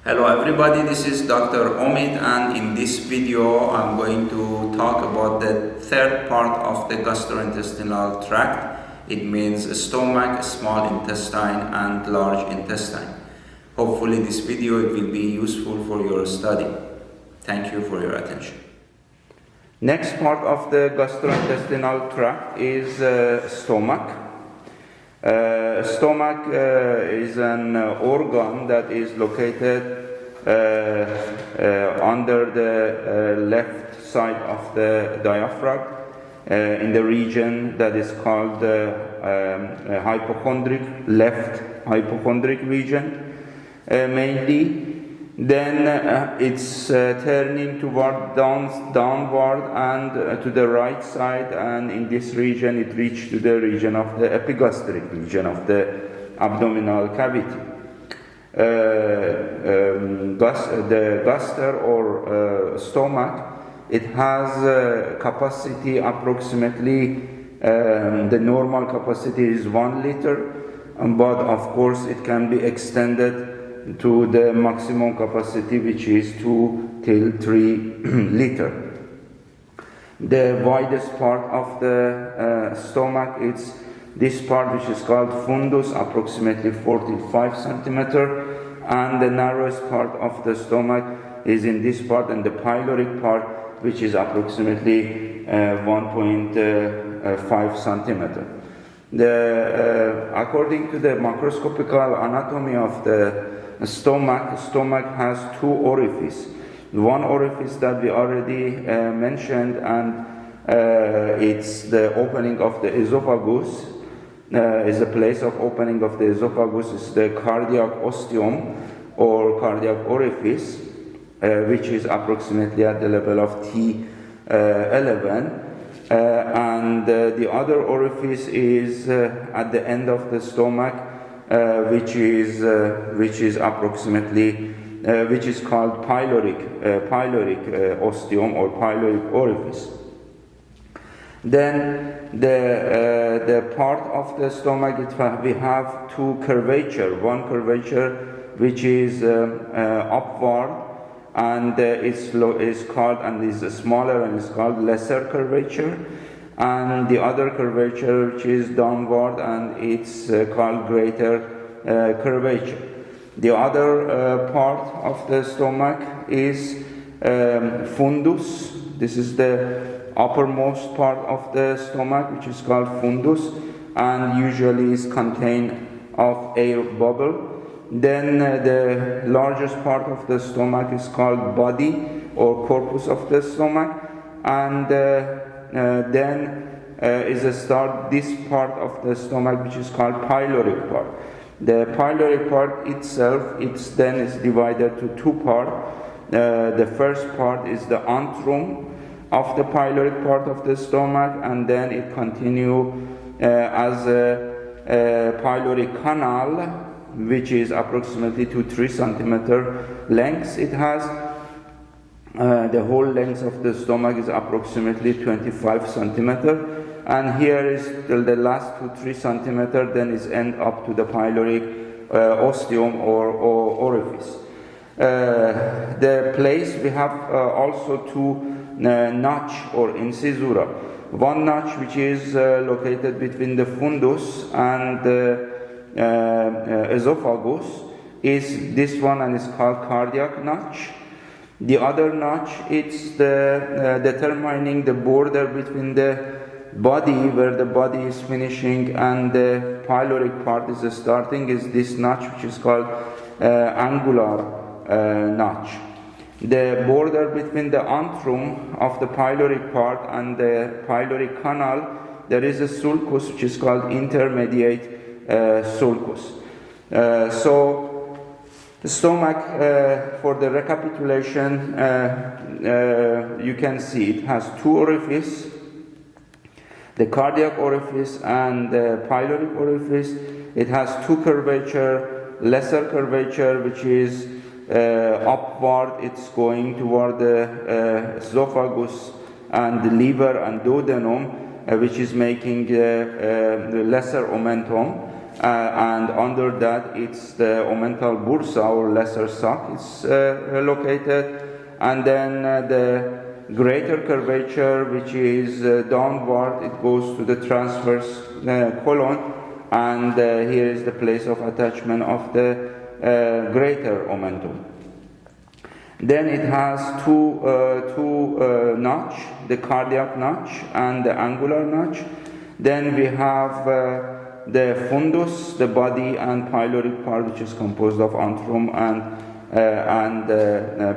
Hello everybody, this is Dr. Omid, and in this video I'm going to talk about the third part of the gastrointestinal tract. It means stomach, small intestine and large intestine. Hopefully this video will be useful for your study. Thank you for your attention. Next part of the gastrointestinal tract is stomach. Stomach is an organ that is located under the left side of the diaphragm in the region that is called left hypochondric region mainly. Then it's turning toward downward and to the right side, and in this region it reached to the region of the epigastric region of the abdominal cavity. The gaster or stomach, it has capacity approximately, the normal capacity is 1 liter, but of course it can be extended to the maximum capacity, which is 2 till 3 liter. The widest part of the stomach is this part, which is called fundus, approximately 45 centimeter, and the narrowest part of the stomach is in this part, and the pyloric part, which is approximately 1.5 centimeter. According to the macroscopical anatomy of the stomach has 2 orifices. One orifice that we already mentioned, and it's the opening of the esophagus, is the place of opening of the esophagus, is the cardiac ostium or cardiac orifice, which is approximately at the level of T11. And the other orifice is at the end of the stomach, which is approximately which is called pyloric ostium or pyloric orifice. Then the part of the stomach, we have 2 curvature. One curvature which is upward, and is called, and is smaller, and is called lesser curvature, and the other curvature which is downward, and it's called greater curvature. The other part of the stomach is fundus. This is the uppermost part of the stomach, which is called fundus, and usually is contained of air bubble. Then the largest part of the stomach is called body or corpus of the stomach, and then is this part of the stomach, which is called pyloric part. The pyloric part itself, is divided to 2 parts. The first part is the antrum of the pyloric part of the stomach, and then it continues as a pyloric canal, which is approximately 2-3 centimeter length. It has the whole length of the stomach is approximately 25 centimeter, and here is till the last 2-3 centimeter, then is end up to the pyloric ostium or orifice. The place we have also 2 notch or incisura. One notch which is located between the fundus and the esophagus is this one, and is called cardiac notch. The other notch, it's the determining the border between the body, where the body is finishing and the pyloric part is starting, is this notch, which is called angular notch. The border between the antrum of the pyloric part and the pyloric canal, there is a sulcus, which is called intermediate sulcus. So the stomach, for the recapitulation, you can see it has 2 orifices, the cardiac orifice and the pyloric orifice. It has 2 curvature, lesser curvature, which is upward, it's going toward the esophagus and the liver and duodenum, which is making the lesser omentum, and under that it's the omental bursa or lesser sac is located, and then the greater curvature, which is downward, it goes to the transverse colon, and here is the place of attachment of the greater omentum. Then it has two notch, the cardiac notch and the angular notch. Then we have the fundus, the body and pyloric part, which is composed of antrum and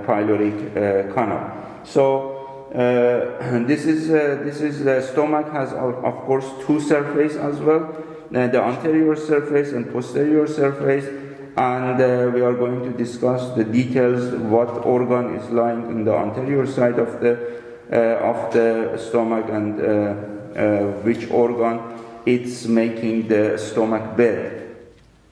pyloric canal. So this is the stomach has of course two surfaces as well, the anterior surface and posterior surface, and we are going to discuss the details, what organ is lying in the anterior side of the stomach, and which organ it's making the stomach bed.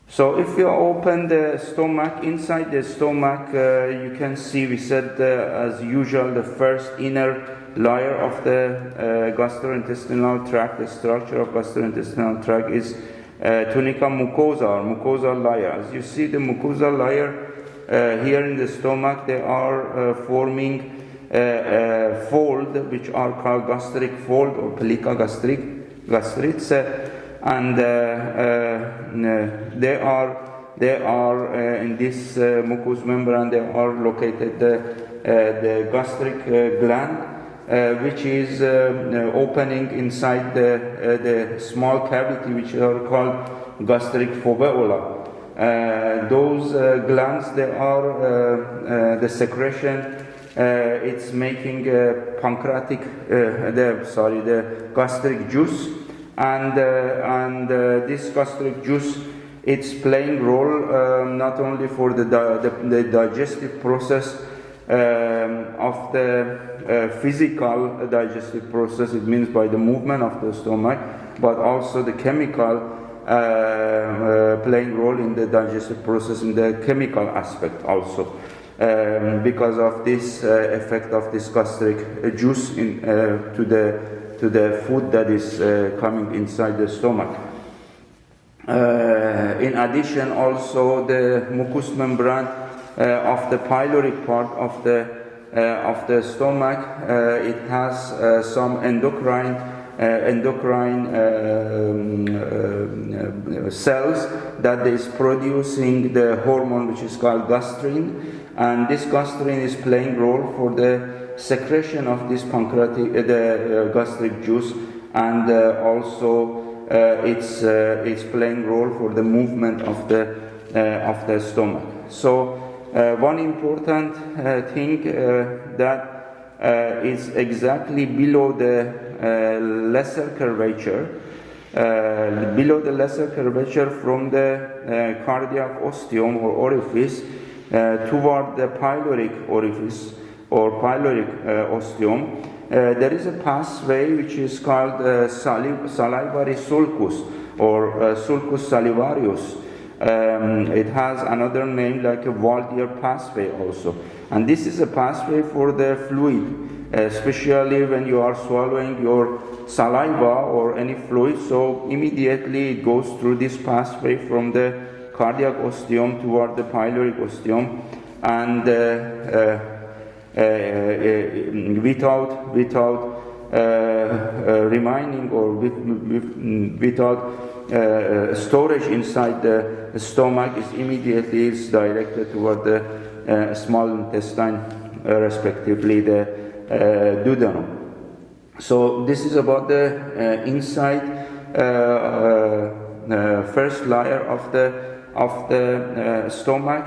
So if you open the stomach, inside the stomach you can see, we said as usual, the first inner layer of the gastrointestinal tract, the structure of gastrointestinal tract is tunica mucosa or mucosal layer. As you see, the mucosal layer here in the stomach, they are forming a fold which are called gastric fold or plica gastritis, and they are in this mucous membrane. They are located the gastric gland, which is opening inside the small cavity, which are called gastric foveola. Those glands, they are the secretion. It's making pancreatic, the gastric juice, and this gastric juice, it's playing role not only for the digestive process of the physical digestive process, it means by the movement of the stomach, but also the chemical playing role in the digestive process in the chemical aspect also, because of this effect of this gastric juice to the food that is coming inside the stomach. In addition, also the mucous membrane of the pyloric part of the stomach, it has some endocrine cells that is producing the hormone which is called gastrin, and this gastrin is playing role for the secretion of this gastric juice, and also it's playing role for the movement of the stomach. So one important thing that is exactly below the lesser curvature, from the cardiac ostium or orifice toward the pyloric orifice or pyloric ostium, there is a pathway which is called salivary sulcus or sulcus salivarius. It has another name like a Waldier pathway also, and this is a pathway for the fluid, especially when you are swallowing your saliva or any fluid. So immediately it goes through this pathway from the cardiac ostium toward the pyloric ostium, and without remaining or without storage inside the stomach, is immediately directed toward the small intestine, respectively the duodenum. So this is about the inside first layer of the stomach.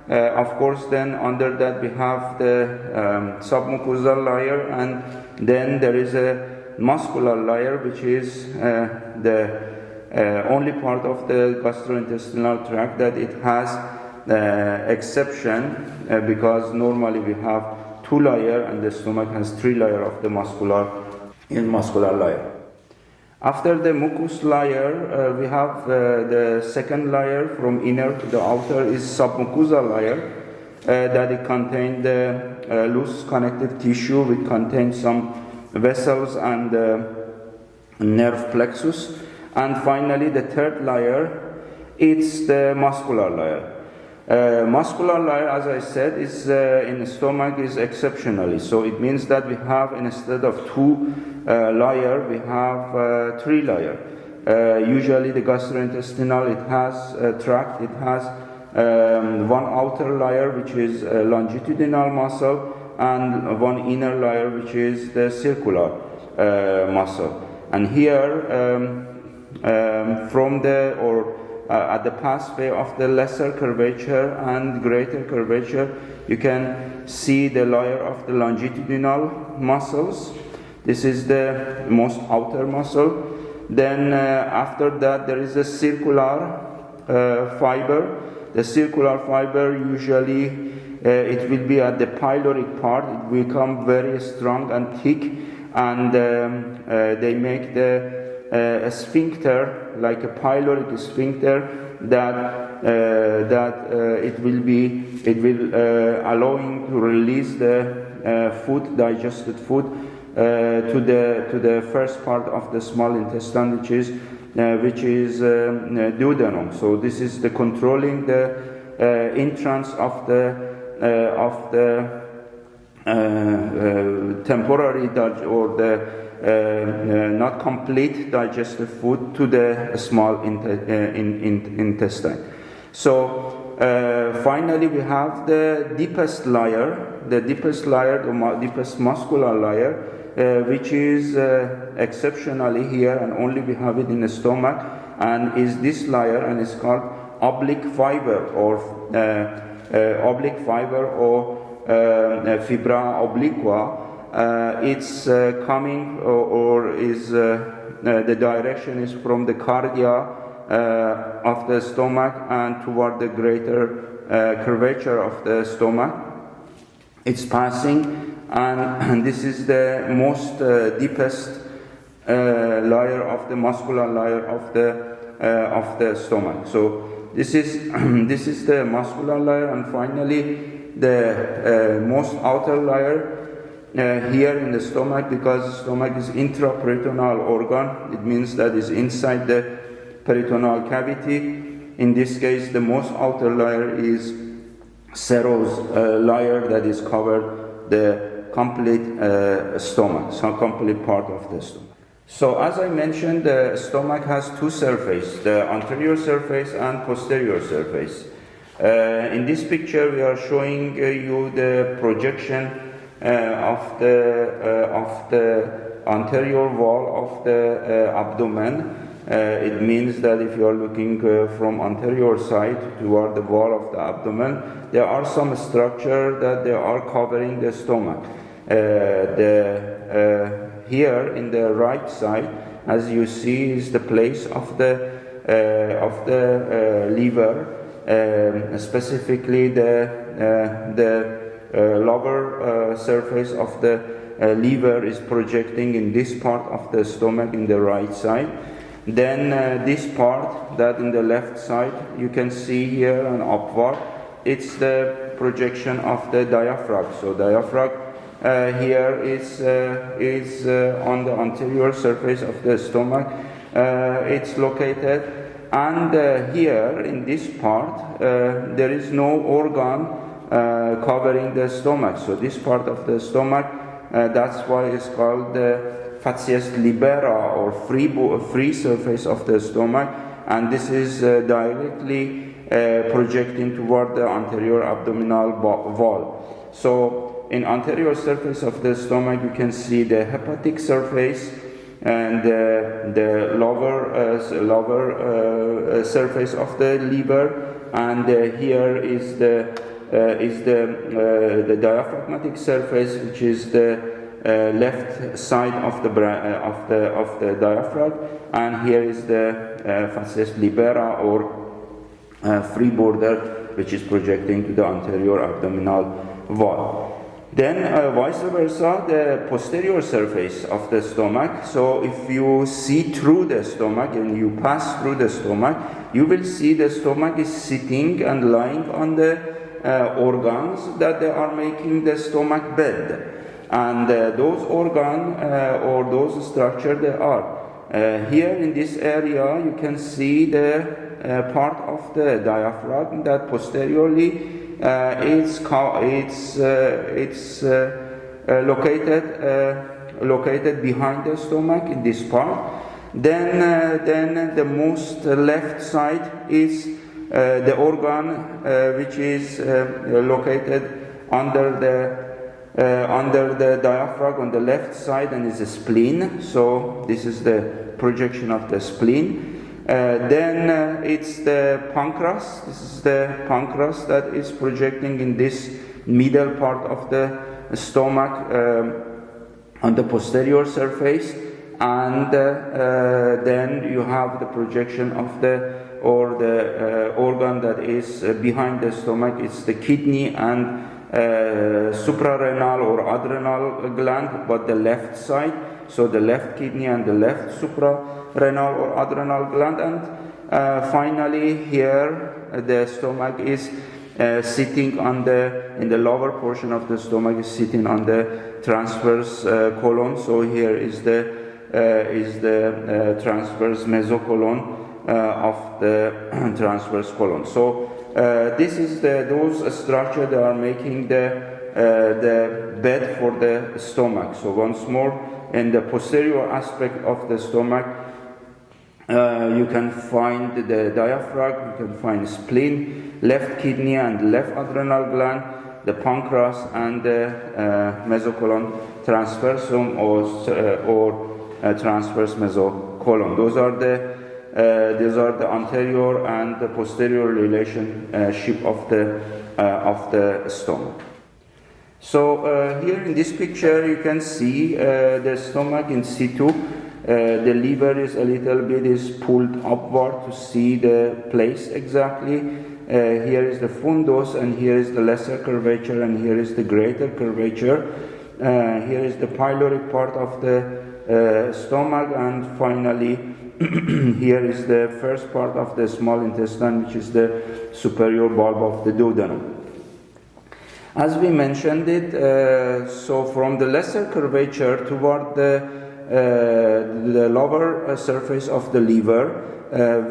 Of course, then under that we have the submucosal layer, and then there is a muscular layer, which is the only part of the gastrointestinal tract that it has exception, because normally we have 2 layers and the stomach has 3 layers of the muscular layer. After the mucous layer, we have the second layer from inner to the outer is submucosal layer, that it contains the loose connective tissue, which contains some vessels and nerve plexus. And finally, the third layer It's the muscular layer. Muscular layer, as I said, is in the stomach is exceptionally. So it means that we have, instead of 2 layer, we have 3 layer. Usually the gastrointestinal, it has tract, it has one outer layer, which is longitudinal muscle, and one inner layer, which is the circular muscle. And here, from the at the pathway of the lesser curvature and greater curvature, you can see the layer of the longitudinal muscles. This is the most outer muscle. Then after that, there is a circular fiber. The circular fiber, usually it will be at the pyloric part. It will become very strong and thick, and they make the a sphincter, like a pyloric sphincter, that it will allowing to release the food, digested food, to the first part of the small intestine, which is duodenum. So this is the controlling the entrance of the temporary or the not complete digestive food to the small intestine. So finally we have the deepest layer, the deepest muscular layer, which is exceptionally here, and only we have it in the stomach, and is this layer, and it's called oblique fiber or fibra obliqua. It's coming or is the direction is from the cardia of the stomach and toward the greater curvature of the stomach. It's passing, and this is the most deepest layer of the muscular layer of the stomach. So this is the muscular layer, and finally the most outer layer here in the stomach, because the stomach is intraperitoneal organ. It means that it's inside the peritoneal cavity. In this case, the most outer layer is serous layer that is covered the complete stomach, so complete part of the stomach. So as I mentioned, the stomach has 2 surfaces, the anterior surface and posterior surface. In this picture, we are showing you the projection of the anterior wall of the abdomen. It means that if you are looking from anterior side toward the wall of the abdomen, there are some structure that they are covering the stomach. Here in the right side, as you see, is the place of the liver, specifically the lower surface of the liver is projecting in this part of the stomach in the right side. Then this part that in the left side you can see here and upward, it's the projection of the diaphragm. So diaphragm here is on the anterior surface of the stomach. It's located, and here in this part there is no organ covering the stomach. So this part of the stomach, that's why it's called the facies libera, or free surface of the stomach, and this is directly projecting toward the anterior abdominal wall. So in anterior surface of the stomach, you can see the hepatic surface and the lower surface of the liver, and here is the diaphragmatic surface, which is the left side of the diaphragm, and here is the facies libera, or free border, which is projecting to the anterior abdominal wall. Then vice versa, the posterior surface of the stomach. So if you see through the stomach and you pass through the stomach, you will see the stomach is sitting and lying on the organs that they are making the stomach bed. And those organs or those structures, they are here in this area. You can see the part of the diaphragm that posteriorly it's located behind the stomach in this part. Then the most left side is the organ which is located under the diaphragm on the left side, and is a spleen. So this is the projection of the spleen. Then it's the pancreas. This is the pancreas that is projecting in this middle part of the stomach on the posterior surface. And then you have the projection of the organ that is behind the stomach. It's the kidney and suprarenal or adrenal gland, but the left side. So the left kidney and the left suprarenal or adrenal gland. And finally here the stomach is sitting in the lower portion of the stomach is sitting on the transverse colon. So here is the transverse mesocolon of the transverse colon. So this is those structures that are making the bed for the stomach. So once more, in the posterior aspect of the stomach, you can find the diaphragm, you can find spleen, left kidney and left adrenal gland, the pancreas, and the mesocolon transversum or transverse mesocolon. Those are the anterior and the posterior relationship of the stomach. So here in this picture you can see the stomach in situ. The liver is a little bit pulled upward to see the place exactly. Here is the fundus, and here is the lesser curvature, and here is the greater curvature. Here is the pyloric part of the stomach, and finally here is the first part of the small intestine, which is the superior bulb of the duodenum. As we mentioned it, so from the lesser curvature toward the lower surface of the liver,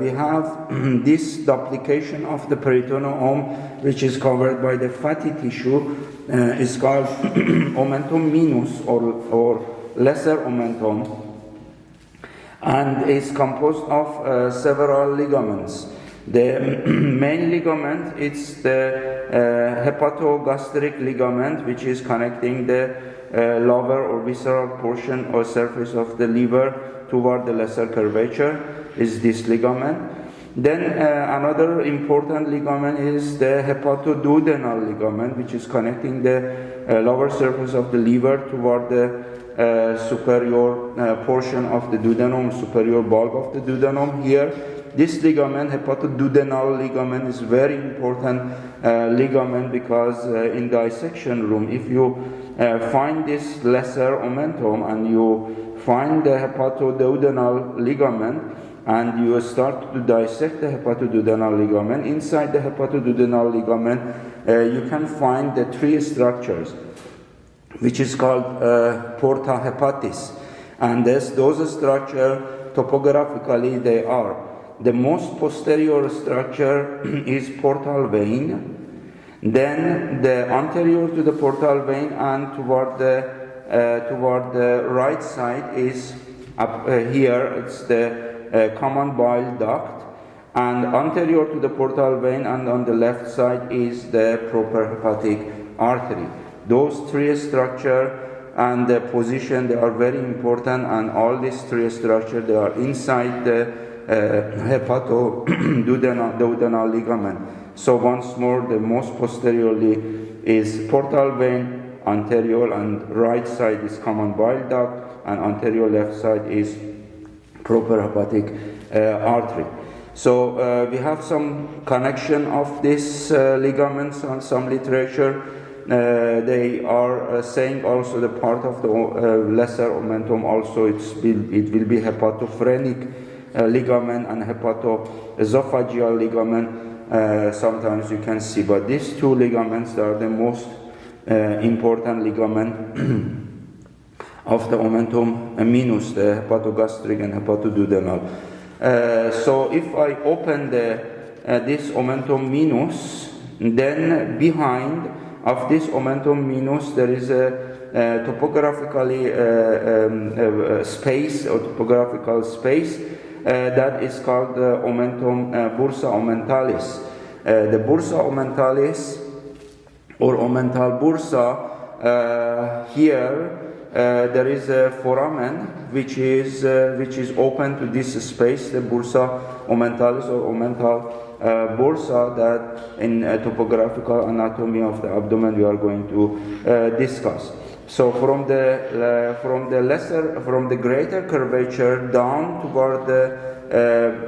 we have this duplication of the peritoneum, which is covered by the fatty tissue. Is called omentum minus or lesser omentum, and is composed of several ligaments. The main ligament is the hepatogastric ligament, which is connecting the lower or visceral portion or surface of the liver toward the lesser curvature, is this ligament. Then another important ligament is the hepatoduodenal ligament, which is connecting the lower surface of the liver toward the superior portion of the duodenum, superior bulb of the duodenum. Here, this ligament, hepatoduodenal ligament, is very important ligament, because in dissection room, if you find this lesser omentum and you find the hepatoduodenal ligament, and you start to dissect the hepatoduodenal ligament, inside the hepatoduodenal ligament you can find the three structures, which is called porta hepatis. And those structures, topographically, they are: the most posterior structure is portal vein, then the anterior to the portal vein and toward the right side is up here, it's the common bile duct, and anterior to the portal vein and on the left side is the proper hepatic artery. Those three structures and the position, they are very important, and all these three structures, they are inside the hepatoduodenal ligament. So once more, the most posteriorly is portal vein, anterior and right side is common bile duct, and anterior left side is proper hepatic artery. So we have some connection of these ligaments on some literature. They are saying also the part of the lesser omentum also it will be hepatophrenic ligament and hepatoesophageal ligament. Sometimes you can see, but these two ligaments are the most important ligament of the omentum minus, the hepatogastric and hepatoduodenal So if I open this omentum minus, then behind of this omentum minus there is a topographically space or topographical space that is called omentum bursa omentalis. The bursa omentalis or omental bursa, here there is a foramen which is open to this space, the bursa omentalis or omental bursa, that in topographical anatomy of the abdomen we are going to discuss. So from the greater curvature down toward the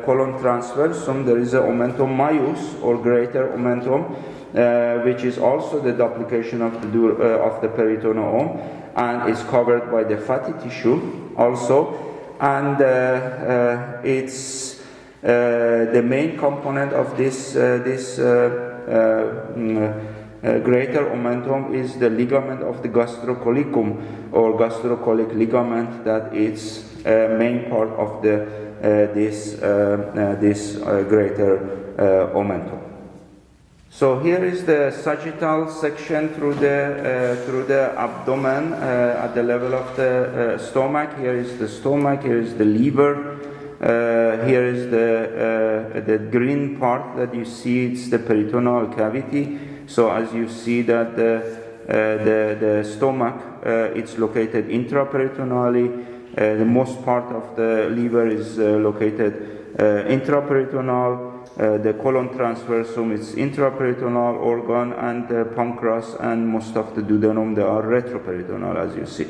colon transversum, there is a omentum maius or greater omentum, which is also the duplication of the peritoneum and is covered by the fatty tissue also, and it's the main component of this greater omentum is the ligament of the gastrocolicum or gastrocolic ligament, that is main part of this greater omentum. So here is the sagittal section through the abdomen at the level of the stomach. Here is the stomach. Here is the liver. Here is the green part that you see. It's the peritoneal cavity. So as you see that the stomach, it's located intraperitoneally. The most part of the liver is located intraperitoneal. The colon transversum is intraperitoneal organ, and the pancreas and most of the duodenum, they are retroperitoneal, as you see.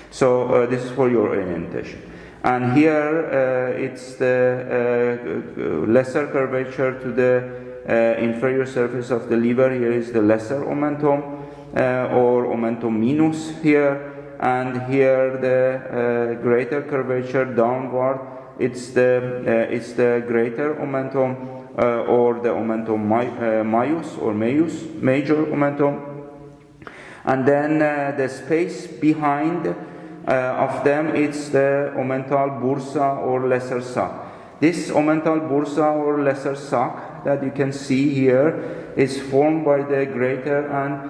So this is for your orientation. And here it's the lesser curvature to the inferior surface of the liver. Here is the lesser omentum or omentum minus here, and here the greater curvature downward. It's the greater omentum or the omentum maius or major omentum, and then the space behind of them, it's the omental bursa or lesser sac. This omental bursa or lesser sac that you can see here is formed by the greater and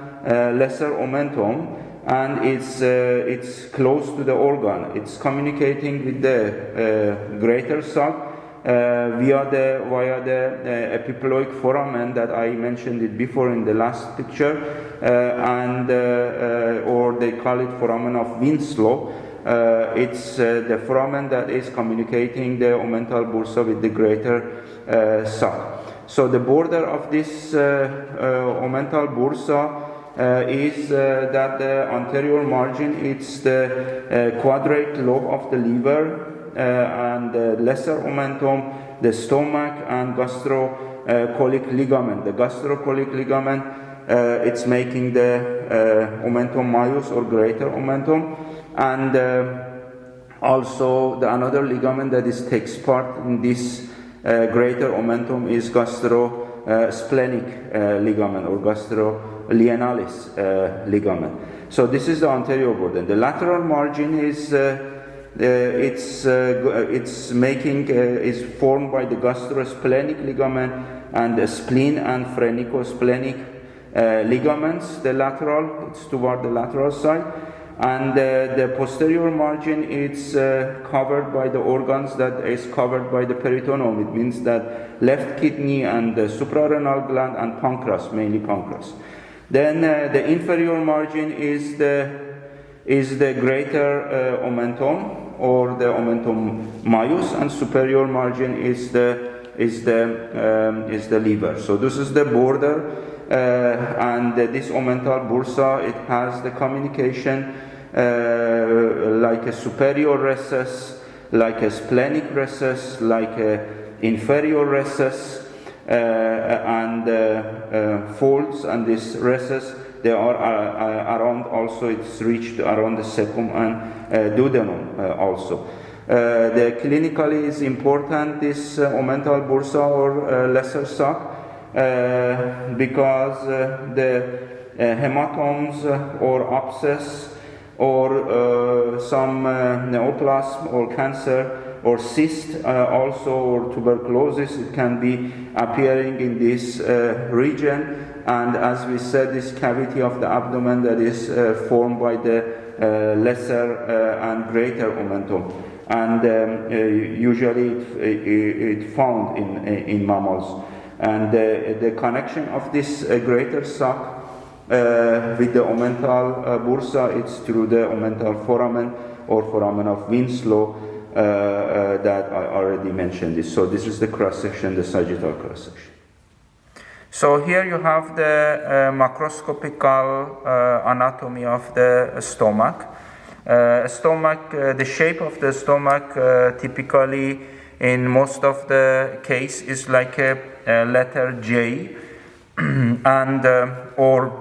lesser omentum, and it's close to the organ. It's communicating with the greater sac via the epiploic foramen that I mentioned it before in the last picture, and or they call it foramen of Winslow. It's the foramen that is communicating the omental bursa with the greater sac. So the border of this omental bursa is that the anterior margin, it's the quadrate lobe of the liver, and the lesser omentum, the stomach, and gastrocolic ligament. The gastrocolic ligament, it's making the omentum maius or greater omentum, and also the another ligament that takes part in this greater omentum is gastrosplenic ligament or gastrolienalis ligament. So this is the anterior border. The lateral margin is is formed by the gastrosplenic ligament and the spleen and phrenico-splenic ligaments. The lateral, it's toward the lateral side, and the posterior margin is covered by the organs that is covered by the peritoneum. It means that left kidney and the suprarenal gland and pancreas, mainly pancreas. Then the inferior margin is the greater omentum or the omentum maius, and superior margin is the liver. So this is the border, and this omental bursa, it has the communication like a superior recess, like a splenic recess, like a inferior recess, and folds, and this recess, they are around, also it's reached around the cecum and duodenum also. The clinically is important, this omental bursa or lesser sac, because the hematomes or abscess or some neoplasm or cancer or cyst also, or tuberculosis. It can be appearing in this region. And as we said, this cavity of the abdomen that is formed by the lesser and greater omentum. And usually it found in mammals. And the connection of this greater sac with the omental bursa, it's through the omental foramen or foramen of Winslow that I already mentioned this. So this is the cross section, the sagittal cross section. So here you have the macroscopical anatomy of the stomach. The shape of the stomach typically in most of the case is like a letter J, and or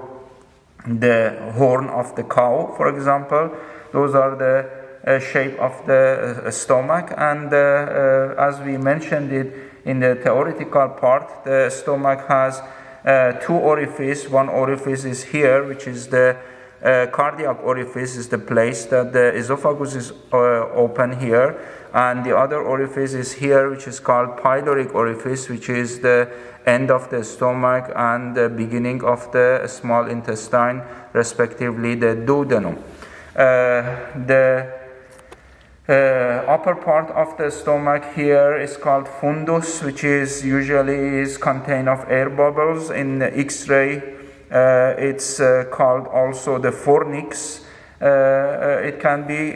the horn of the cow, for example. Those are the shape of the stomach, and as we mentioned it in the theoretical part, the stomach has two orifices. One orifice is here, which is the cardiac orifice, is the place that the esophagus is open here, and the other orifice is here, which is called pyloric orifice, which is the end of the stomach and the beginning of the small intestine, respectively the duodenum. The upper part of the stomach here is called fundus, which is usually contained of air bubbles. In the X-ray, it's called also the fornix. It can be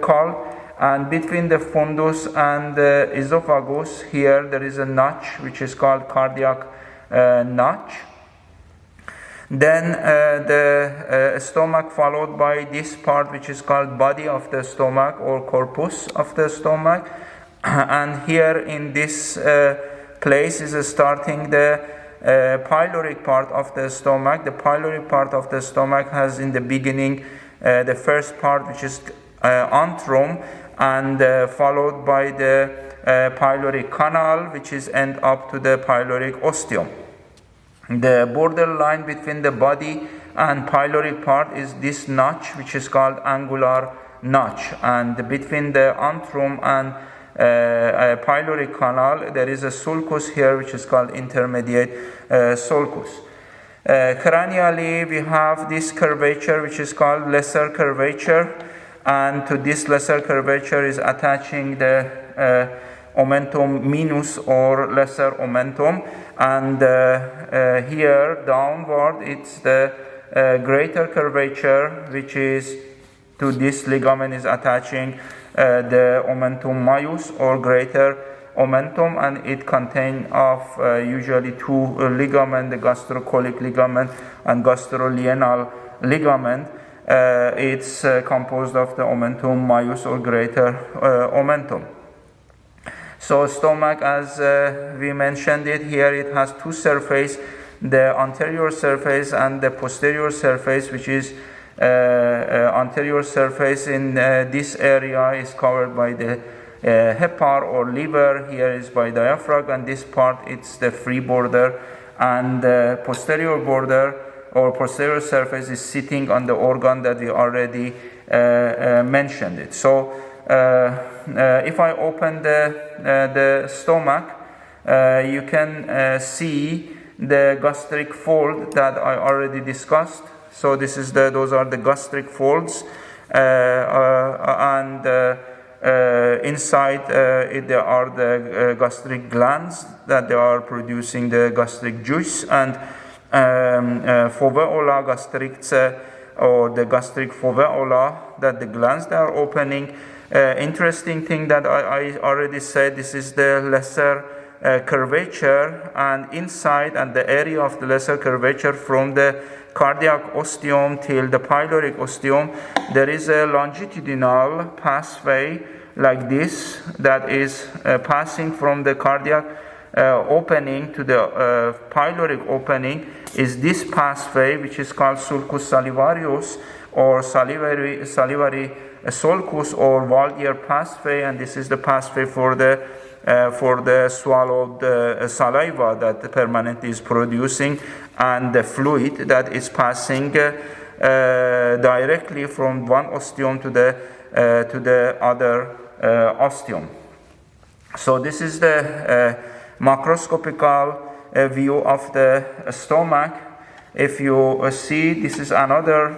called. And between the fundus and the esophagus, here there is a notch, which is called cardiac notch. Then the stomach, followed by this part, which is called body of the stomach or corpus of the stomach. And here in this place is starting the pyloric part of the stomach. The pyloric part of the stomach has in the beginning the first part, which is antrum, and followed by the pyloric canal, which is end up to the pyloric ostium. The borderline between the body and pyloric part is this notch, which is called angular notch, and between the antrum and pyloric canal there is a sulcus here, which is called intermediate sulcus. Cranially, we have this curvature, which is called lesser curvature, and to this lesser curvature is attaching the omentum minus or lesser omentum, and here downward it's the greater curvature, which is to this ligament is attaching the omentum majus or greater omentum, and it contains of usually two ligament, the gastrocolic ligament and gastrolienal ligament. It's composed of the omentum majus or greater omentum. So stomach, as we mentioned it here, it has two surfaces, the anterior surface and the posterior surface, which is anterior surface in this area is covered by the hepar or liver. Here is by diaphragm, and this part it's the free border, and the posterior border or posterior surface is sitting on the organ that we already mentioned it. So if I open the stomach, you can see the gastric fold that I already discussed. So this is those are the gastric folds, and inside there are the gastric glands that they are producing the gastric juice, and foveola gastricce or the gastric foveola, that the glands that are opening. Interesting thing that I already said, this is the lesser curvature, and inside and the area of the lesser curvature from the cardiac ostium till the pyloric ostium, there is a longitudinal pathway like this that is passing from the cardiac opening to the pyloric opening. Is this pathway, which is called sulcus salivarius or salivary sulcus or Valdier pathway, and this is the pathway for the swallowed saliva that permanently is producing, and the fluid that is passing directly from one osteum to the other osteum. So this is the macroscopical view of the stomach. If you see, this is another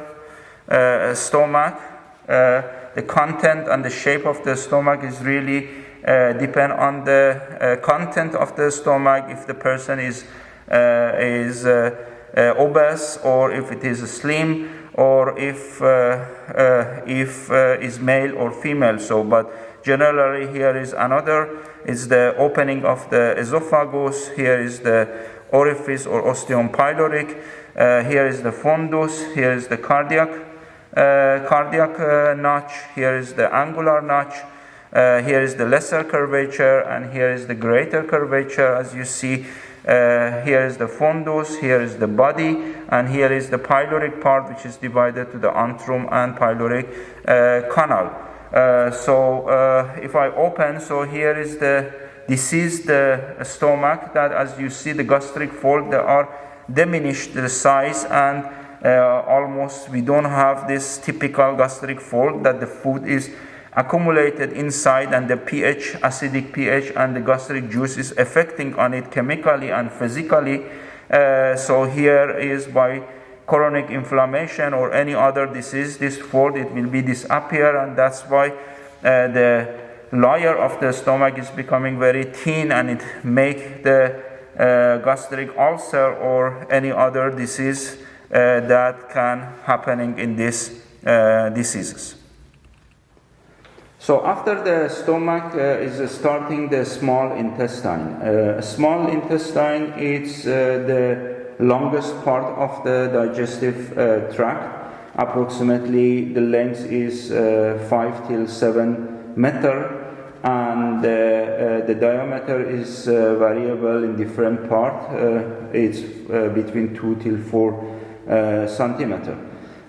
stomach. The content and the shape of the stomach is really depend on the content of the stomach. If the person is obese, or if it is slim, or if is male or female. So, but generally here is another. Is the opening of the esophagus. Here is the orifice or ostium pyloric. Here is the fundus. Here is the cardiac notch. Here is the angular notch. Here is the lesser curvature, and here is the greater curvature. As you see, here is the fundus, here is the body, and here is the pyloric part, which is divided to the antrum and pyloric canal. So if I open, so here is this is the stomach, that as you see the gastric fold, they are diminished the size, and almost we don't have this typical gastric fold that the food is accumulated inside, and the pH, acidic pH, and the gastric juice is affecting on it chemically and physically. So here is by chronic inflammation or any other disease, this fold, it will be disappear, and that's why the layer of the stomach is becoming very thin, and it make the gastric ulcer or any other disease that can happening in these diseases. So after the stomach is starting the small intestine. Small intestine is the longest part of the digestive tract. Approximately the length is 5 till 7 meter, and the diameter is variable in different part. It's between 2 till 4 centimeter.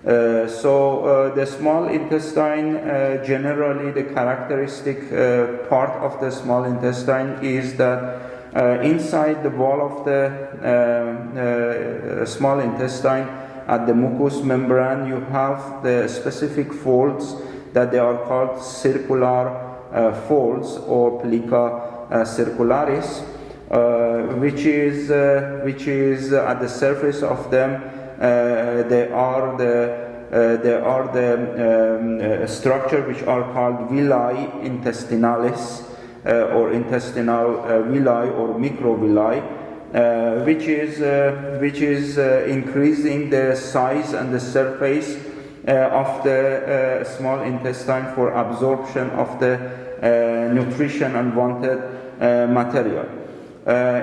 So the small intestine, generally the characteristic part of the small intestine is that inside the wall of the small intestine, at the mucous membrane, you have the specific folds that they are called circular folds, or plica circularis, which is at the surface of them. They are the structure which are called villi intestinalis, or intestinal villi or microvilli, which is increasing the size and the surface of the small intestine for absorption of the nutrition and wanted material.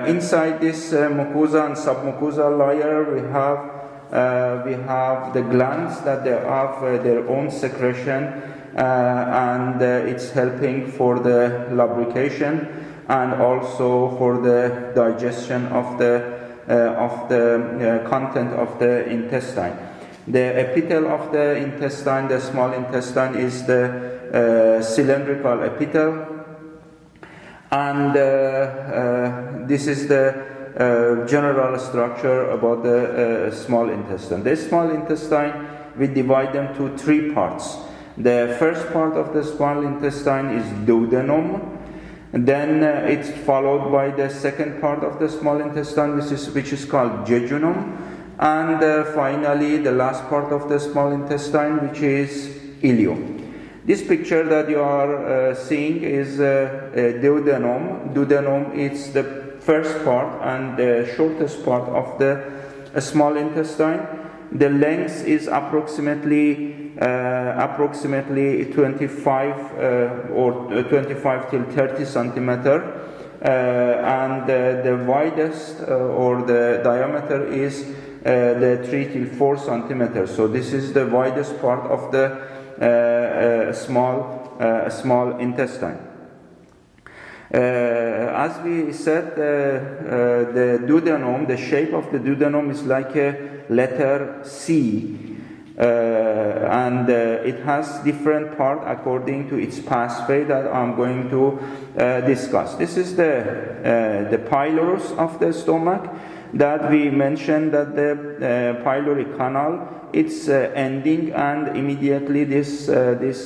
Inside this mucosa and submucosal layer, we have the glands that they have their own secretion, and it's helping for the lubrication and also for the digestion of the content of the intestine. The epithel of the intestine, the small intestine, is the cylindrical epithel, and this is the general structure about the small intestine. The small intestine, we divide them to 3 parts. The first part of the small intestine is duodenum. Then it's followed by the second part of the small intestine, which is called jejunum, and finally the last part of the small intestine, which is ileum. This picture that you are seeing is duodenum. Duodenum is the first part and the shortest part of the small intestine. The length is approximately 25 or 25 till 30 centimeter, and the widest or the diameter is the 3 till 4 centimeters. So this is the widest part of the small intestine. As we said, the duodenum, the shape of the duodenum is like a letter C, and it has different parts according to its pathway that I'm going to discuss. This is the pylorus of the stomach. that we mentioned that the pyloric canal, it's ending, and immediately this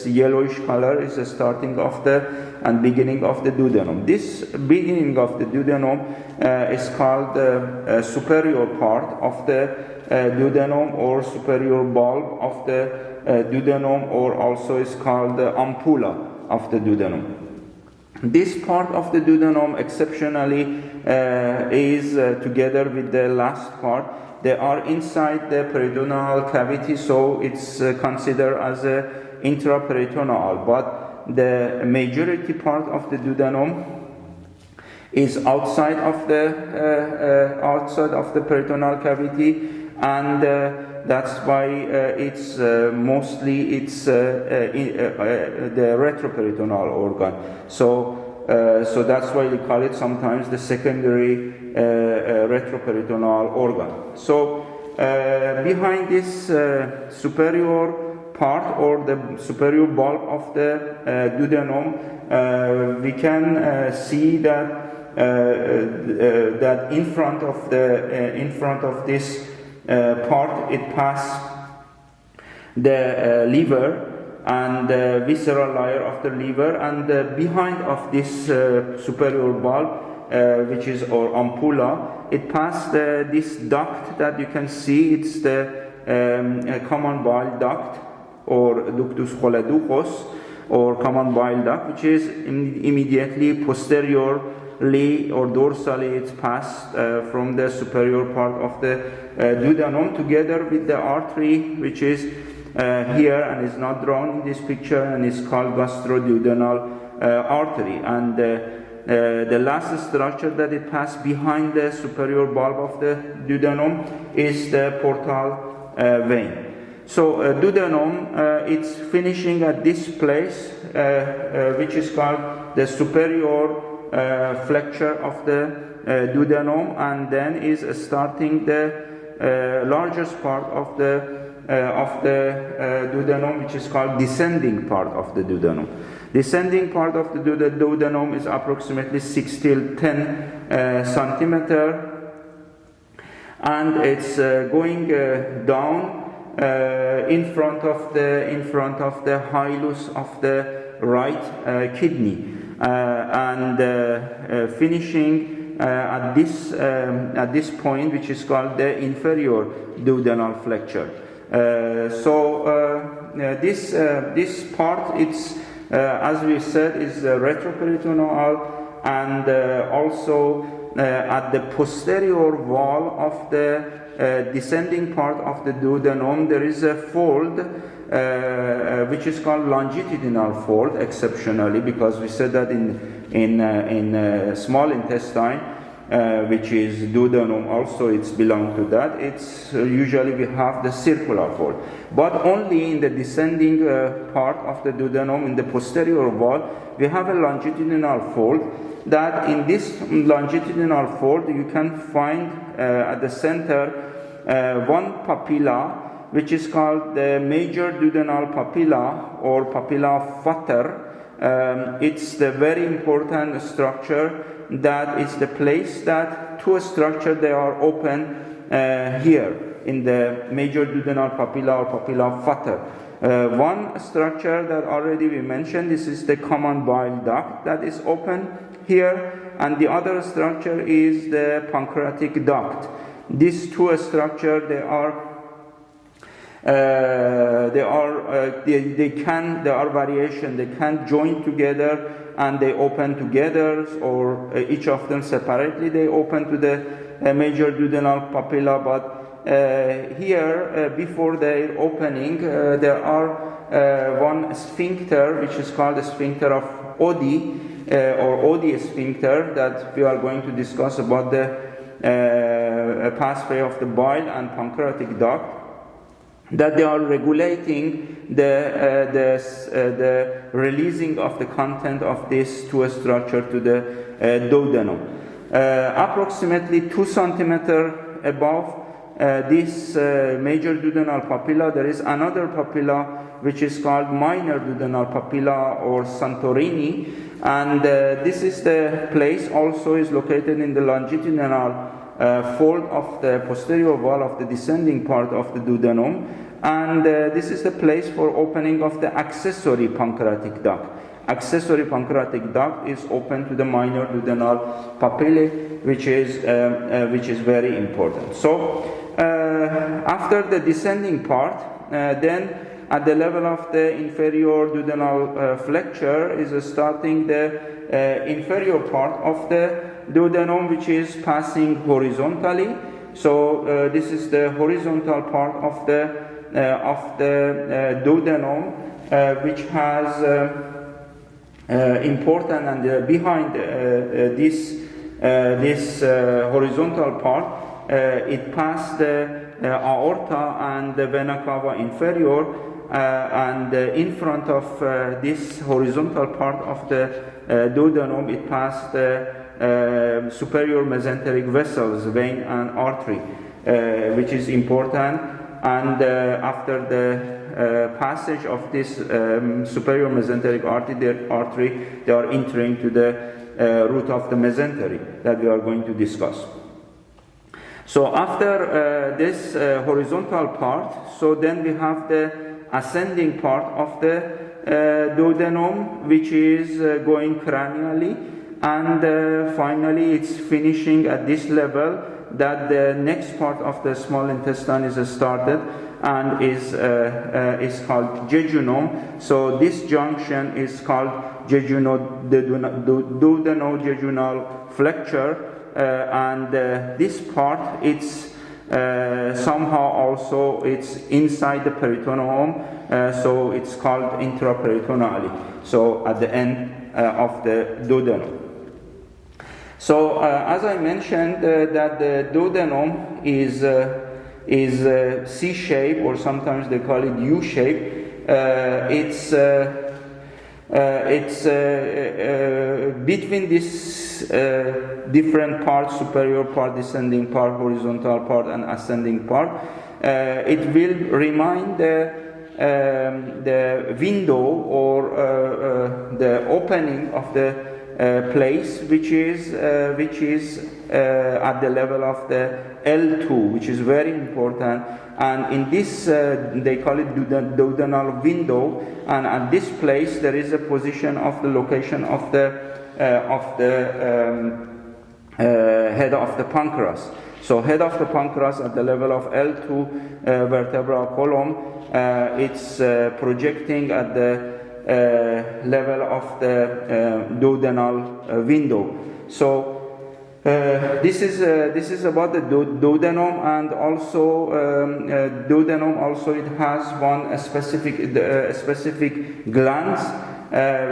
yellowish color is the starting of the and beginning of the duodenum. This beginning of the duodenum is called the superior part of the duodenum, or superior bulb of the duodenum, or also is called the ampulla of the duodenum. This part of the duodenum exceptionally is together with the last part. They are inside the peritoneal cavity, so it's considered as a intraperitoneal. But the majority part of the duodenum is outside of the peritoneal cavity, and that's why it's mostly the retroperitoneal organ. So that's why we call it sometimes the secondary retroperitoneal organ. So behind this superior part, or the superior bulb of the duodenum, we can see that that in front of this part, it passes the liver and the visceral layer of the liver, and behind of this superior bulb, which is or ampulla, it passes this duct that you can see. It's the common bile duct, or ductus choledochus, or common bile duct, which is immediately posteriorly or dorsally it's passed from the superior part of the duodenum, together with the artery, which is here and is not drawn in this picture, and is called gastroduodenal artery. And the last structure that it passed behind the superior bulb of the duodenum is the portal vein. So duodenum, it's finishing at this place, which is called the superior flexure of the duodenum, and then is starting the largest part of the duodenum, which is called descending part of the duodenum. Descending part of the duodenum is approximately 6 till 10 centimeter, and it's going down in front of the hilus of the right kidney, and finishing at this point, which is called the inferior duodenal flexure. This part, it's as we said, is retroperitoneal, and also at the posterior wall of the descending part of the duodenum, there is a fold which is called longitudinal fold, exceptionally, because we said that in small intestine, which is duodenum, also it's belong to that. It's usually we have the circular fold, but only in the descending part of the duodenum, in the posterior wall, we have a longitudinal fold. That in this longitudinal fold, you can find at the center one papilla, which is called the major duodenal papilla, or papilla fata. It's the very important structure. That is the place that two structures they are open here in the major duodenal papilla, or papilla fata. One structure that already we mentioned, this is the common bile duct that is open here, and the other structure is the pancreatic duct. These two structures, they are variation. They can join together and they open together, or each of them separately they open to the major duodenal papilla. But here, before their opening, there are one sphincter, which is called the sphincter of Oddi, or Oddi sphincter, that we are going to discuss about the pathway of the bile and pancreatic duct, that they are regulating the releasing of the content of this two structure to the duodenum. Approximately 2 centimeters above this major duodenal papilla, there is another papilla which is called minor duodenal papilla, or Santorini, and this is the place also is located in the longitudinal fold of the posterior wall of the descending part of the duodenum, and this is the place for opening of the accessory pancreatic duct. Accessory pancreatic duct is open to the minor duodenal papillae, which is very important. So after the descending part, then at the level of the inferior duodenal flexure is starting the inferior part of the duodenum, which is passing horizontally. So this is the horizontal part of the duodenum, which has important, and behind this horizontal part, it passed the aorta and the vena cava inferior, and in front of this horizontal part of the duodenum, it passed the superior mesenteric vessels, vein and artery, which is important. And after the passage of this superior mesenteric artery, they are entering to the root of the mesentery that we are going to discuss. So after this horizontal part, so then we have the ascending part of the duodenum, which is going cranially, and finally it's finishing at this level, that the next part of the small intestine is started and is called jejunum. So this junction is called duodenojejunal flexure, and this part, it's somehow also it's inside the peritoneum, so it's called intraperitoneally, so at the end of the duodenum. So as I mentioned, that the duodenum is C-shape, or sometimes they call it U-shape. It's between these different parts, superior part, descending part, horizontal part, and ascending part. It will remind the window, or the opening of the place, which is at the level of the L2, which is very important. And in this, they call it duodenal window. And at this place, there is a position of the location of the head of the pancreas. So head of the pancreas at the level of L2 vertebral column, it's projecting at the level of the duodenal window. So this is about the duodenum, and also duodenum also it has one specific glands,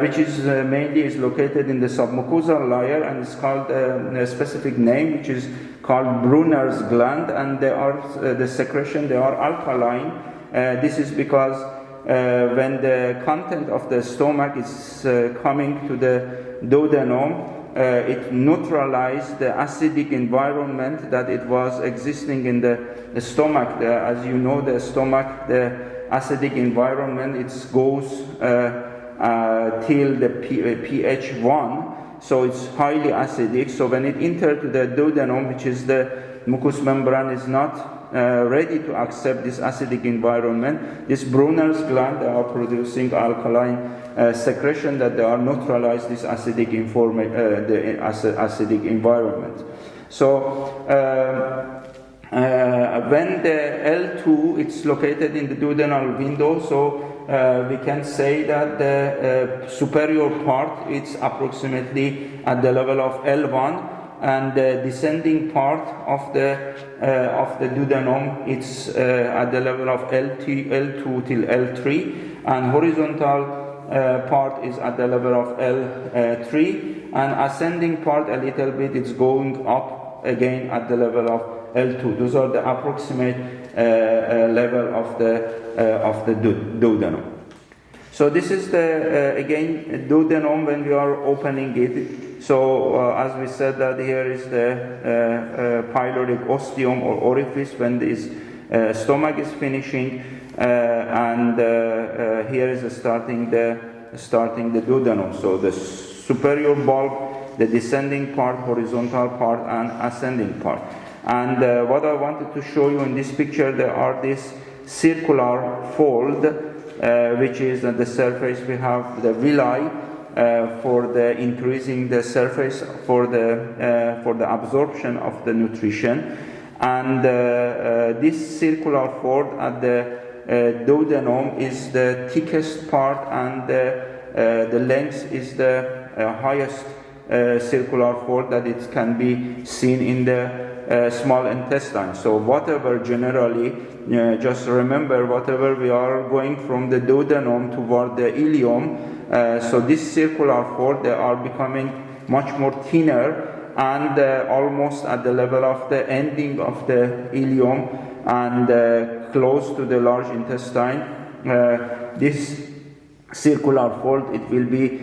which is mainly is located in the submucosal layer, and it's called a specific name, which is called Brunner's gland, and they are the secretion, they are alkaline. This is because when the content of the stomach is coming to the duodenum, it neutralized the acidic environment that it was existing in the stomach. As you know, the stomach, the acidic environment, it goes till the pH 1, so it's highly acidic. So when it enters to the duodenum, which is the mucous membrane, is not ready to accept this acidic environment, this Brunner's gland, they are producing alkaline secretion that they are neutralize this acidic acidic environment. So when the L2 it's located in the duodenal window, so we can say that the superior part is approximately at the level of L1, and the descending part of the duodenum, it's at the level of L2 till L3, and horizontal part is at the level of L3, and ascending part a little bit, it's going up again at the level of L2. Those are the approximate level of the duodenum. So this is the again duodenum when we are opening it. So as we said, that here is the pyloric ostium or orifice when this stomach is finishing, and here is starting the duodenum. So the superior bulb, the descending part, horizontal part, and ascending part. And what I wanted to show you in this picture, there are this circular fold, which is at the surface we have the villi for the increasing the surface for the absorption of the nutrition. And this circular fold at the duodenum is the thickest part, and the length is the highest circular fold that it can be seen in the small intestine. So whatever generally, just remember, whatever we are going from the duodenum toward the ileum, so this circular fold, they are becoming much more thinner and almost at the level of the ending of the ileum and close to the large intestine. This circular fold, it will be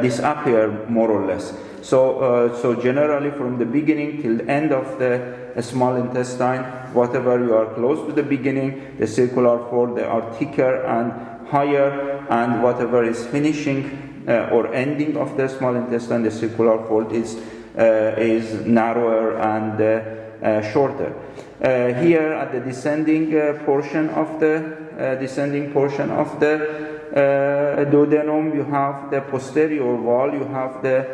disappear more or less. So generally from the beginning till the end of the small intestine, whatever you are close to the beginning, the circular fold, they are thicker and higher, and whatever is finishing or ending of the small intestine, the circular fold is narrower and shorter. Here at the descending portion of the duodenum, you have the posterior wall, you have the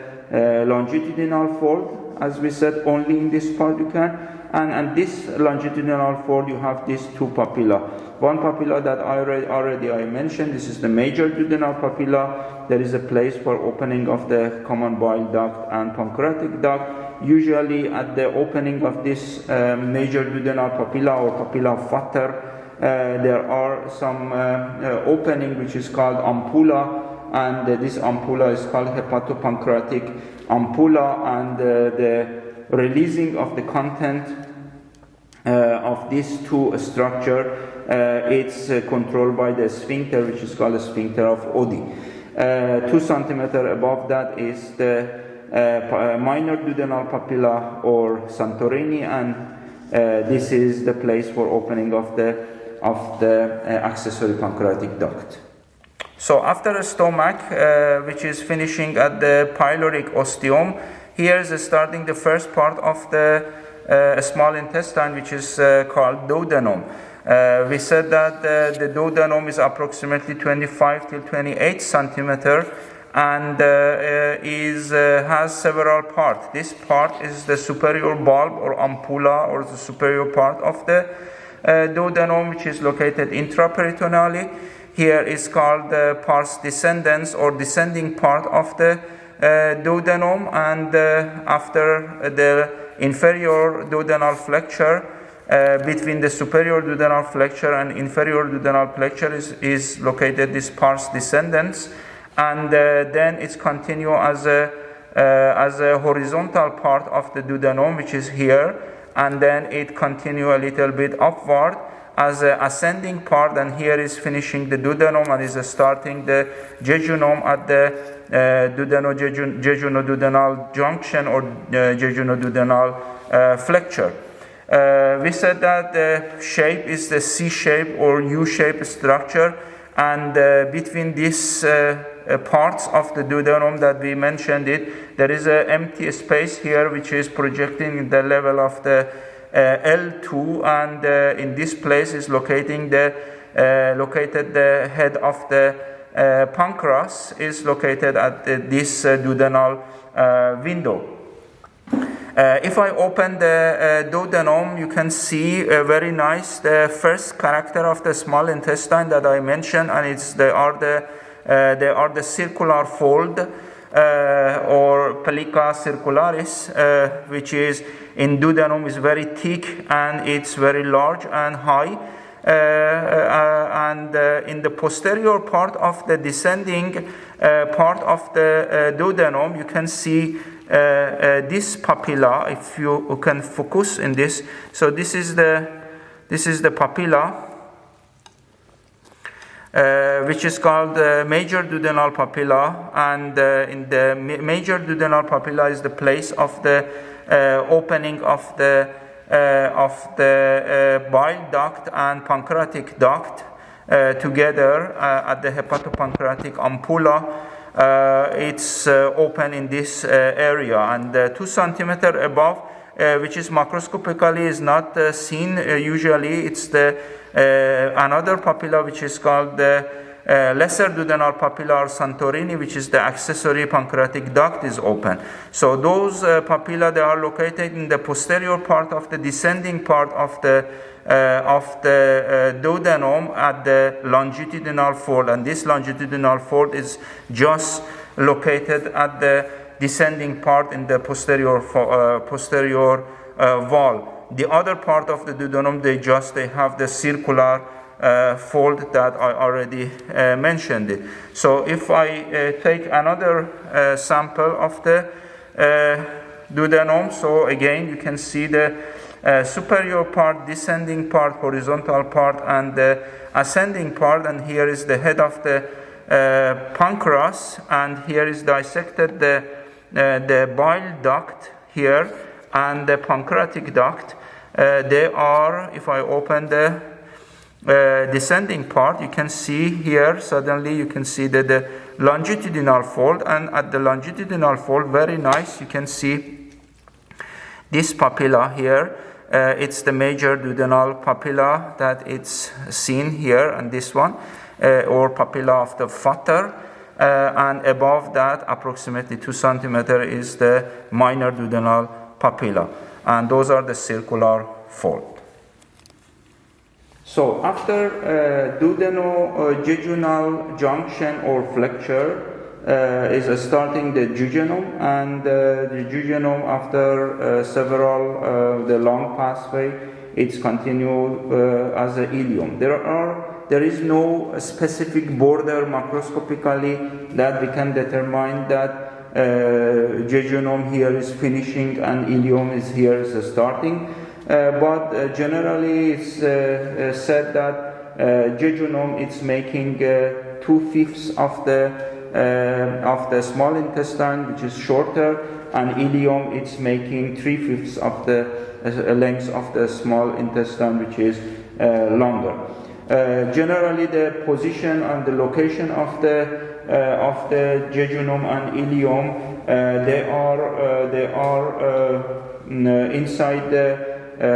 longitudinal fold, as we said, only in this part you can, and this longitudinal fold, you have these two papilla. One papilla that already I mentioned, this is the major duodenal papilla. There is a place for opening of the common bile duct and pancreatic duct. Usually at the opening of this major duodenal papilla or papilla of Vater, there are some opening which is called ampulla, and this ampulla is called hepatopancreatic ampulla, and the releasing of the content of these two structures, it's controlled by the sphincter, which is called the sphincter of Oddi. 2 centimeters above that is the minor duodenal papilla or Santorini, and this is the place for opening of the accessory pancreatic duct. So after the stomach, which is finishing at the pyloric ostium, here is starting the first part of the small intestine, which is called duodenum. We said that the duodenum is approximately 25 till 28 centimeters and has several parts. This part is the superior bulb or ampulla, or the superior part of the duodenum, which is located intraperitoneally. Here is called the pars descendens, or descending part of the duodenum, and after the inferior duodenal flexure, between the superior duodenal flexure and inferior duodenal flexure is located this pars descendens, and then it's continue as a horizontal part of the duodenum, which is here, and then it continue a little bit upward as an ascending part, and here is finishing the duodenum and is starting the jejunum at the duodenal junction or jejunodduodenal flexure. We said that the shape is the C-shape or U-shape structure, and between these parts of the duodenum that we mentioned there is an empty space here which is projecting the level of the L2, and in this place is located the head of the pancreas is located at this duodenal window. If I open the duodenum, you can see very nice the first character of the small intestine that I mentioned, and they are the circular fold or pellica circularis, which is in duodenum is very thick and it's very large and high. And in the posterior part of the descending part of the duodenum, you can see this papilla. If you can focus in this, so this is the papilla, which is called the major duodenal papilla, and in the major duodenal papilla is the place of the opening of the bile duct and pancreatic duct together at the hepatopancreatic ampulla. It's open in this area, and 2 centimeters above which is macroscopically is not seen usually. It's the another papilla which is called the lesser duodenal papilla or Santorini, which is the accessory pancreatic duct is open. So those papilla, they are located in the posterior part of the descending part of the duodenum at the longitudinal fold, and this longitudinal fold is just located at the descending part in the posterior wall. The other part of the duodenum, they have the circular fold that I already mentioned it. So if I take another sample of the duodenum, so again you can see the superior part, descending part, horizontal part, and the ascending part, and here is the head of the pancreas, and here is dissected the bile duct here and the pancreatic duct. They are, if I open the descending part, you can see here, suddenly you can see that the longitudinal fold, and at the longitudinal fold, very nice, you can see this papilla here. It's the major duodenal papilla that it's seen here, and this one, or papilla of the Vater, and above that, approximately 2 centimeters, is the minor duodenal papilla, and those are the circular fold. So after duodenojejunal junction or flexure is starting the jejunum, and the jejunum after several the long pathway, it's continued as a ileum. There is no specific border macroscopically that we can determine that jejunum here is finishing and ileum is here is starting. But generally it's said that jejunum it's making 2/5 of the small intestine, which is shorter, and ileum it's making 3/5 of the length of the small intestine, which is longer. Generally, the position and the location of the jejunum and ileum, they are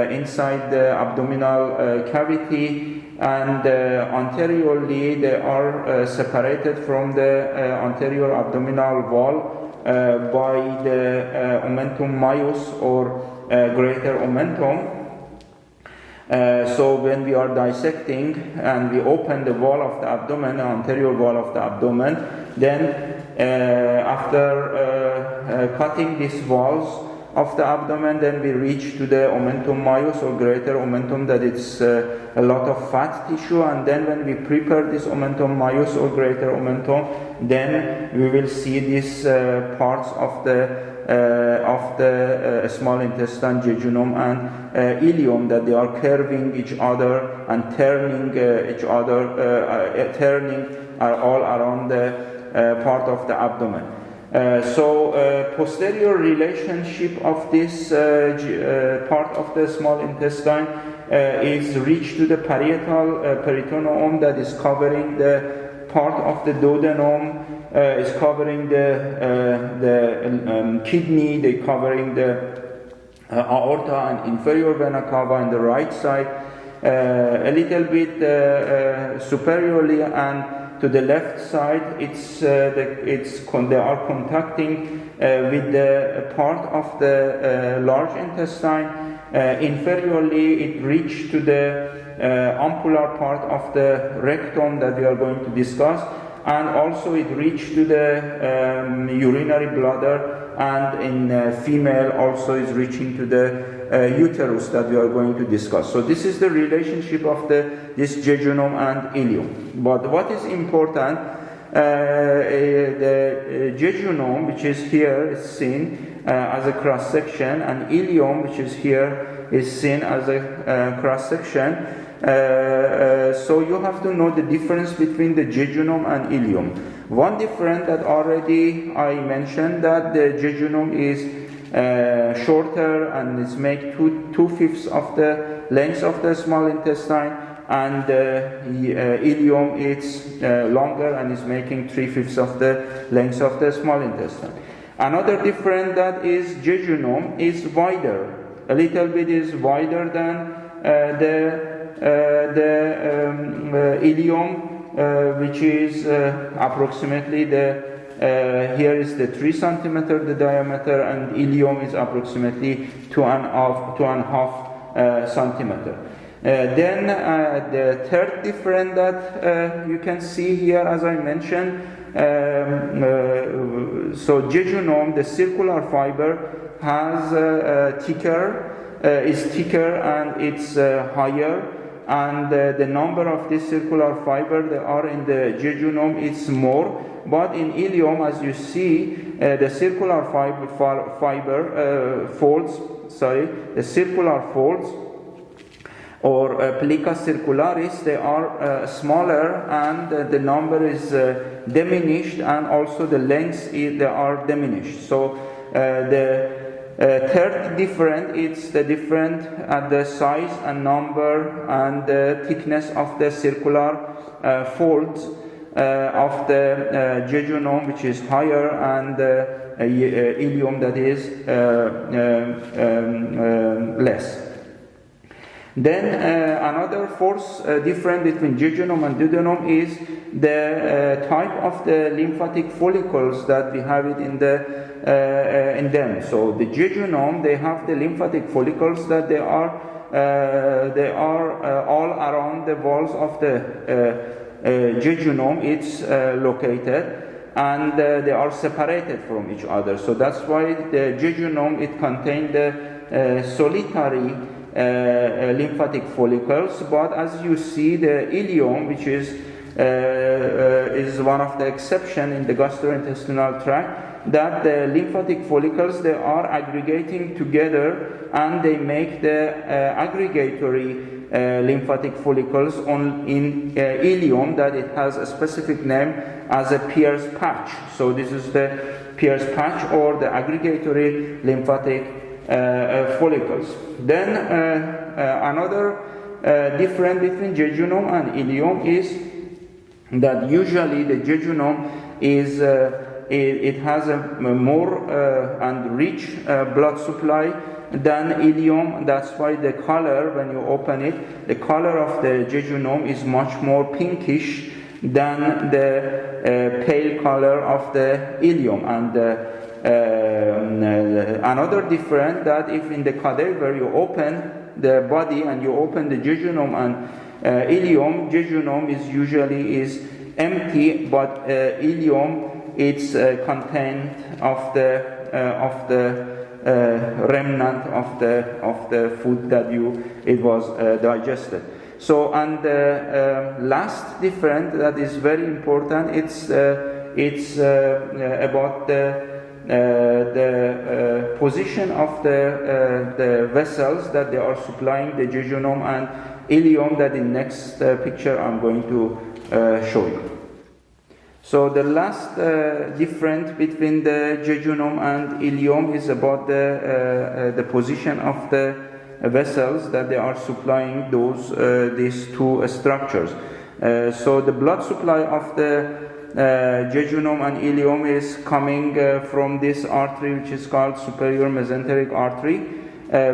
inside the abdominal cavity, and anteriorly they are separated from the anterior abdominal wall by the omentum majus or greater omentum. So when we are dissecting and we open the wall of the abdomen, the anterior wall of the abdomen, then after cutting these walls of the abdomen, then we reach to the omentum majus or greater omentum, that it's a lot of fat tissue, and then when we prepare this omentum majus or greater omentum, then we will see these parts of the small intestine, jejunum and ileum, that they are curving each other and turning each other, turning all around the part of the abdomen. So posterior relationship of this part of the small intestine is reached to the parietal peritoneum, that is covering the part of the duodenum, is covering the kidney, they covering the aorta and inferior vena cava on the right side, a little bit superiorly, and to the left side, they are contacting with the part of the large intestine. Inferiorly, it reaches to the ampular part of the rectum that we are going to discuss, and also it reaches to the urinary bladder, and in female also is reaching to the uterus that we are going to discuss. So this is the relationship of this jejunum and ileum. But what is important, the jejunum, which is here, is seen as a cross section, and ileum, which is here, is seen as a cross section. So you have to know the difference between the jejunum and ileum. One difference that already I mentioned, that the jejunum is shorter and is make 2/5 of the length of the small intestine, and ileum is longer and is making 3/5 of the length of the small intestine. Another difference, that is jejunum is wider A little bit is wider than the ileum, which is approximately here is the 3 centimeter the diameter, and ileum is approximately 2.5 centimeter. Then the third difference that you can see here, as I mentioned, so jejunum, the circular fiber, has is thicker and it's higher, and the number of this circular fiber that are in the jejunum is more. But in ileum, as you see, the circular the circular folds, or plica circularis, they are smaller, and the number is diminished, and also the lengths they are diminished. So the third difference is the difference at the size and number and the thickness of the circular folds of the jejunum, which is higher, and ileum, that is less. Then another fourth difference between jejunum and duodenum is the type of the lymphatic follicles that we have it in them. So the jejunum, they have the lymphatic follicles that they are all around the walls of the jejunum. It's located, and they are separated from each other. So that's why the jejunum, it contains the solitary lymphatic follicles. But as you see, the ileum, which is one of the exceptions in the gastrointestinal tract, that the lymphatic follicles, they are aggregating together, and they make the aggregatory lymphatic follicles in ileum, that it has a specific name as a Pierce patch. So this is the Pierce patch, or the aggregatory lymphatic follicles. Then another difference between jejunum and ileum is that usually the jejunum is it has a more and rich blood supply than ileum. That's why the color, when you open it, the color of the jejunum is much more pinkish than the pale color of the ileum. And another difference, that if in the cadaver you open the body and you open the jejunum and ileum, jejunum is usually empty, but ileum, it's content of the remnant of the food that it was digested. So, and the last difference that is very important, it's about the position of the vessels that they are supplying the jejunum and ileum, that in next picture I'm going to show you. So the last difference between the jejunum and ileum is about the position of the vessels that they are supplying these two structures. So the blood supply of the jejunum and ileum is coming from this artery, which is called superior mesenteric artery,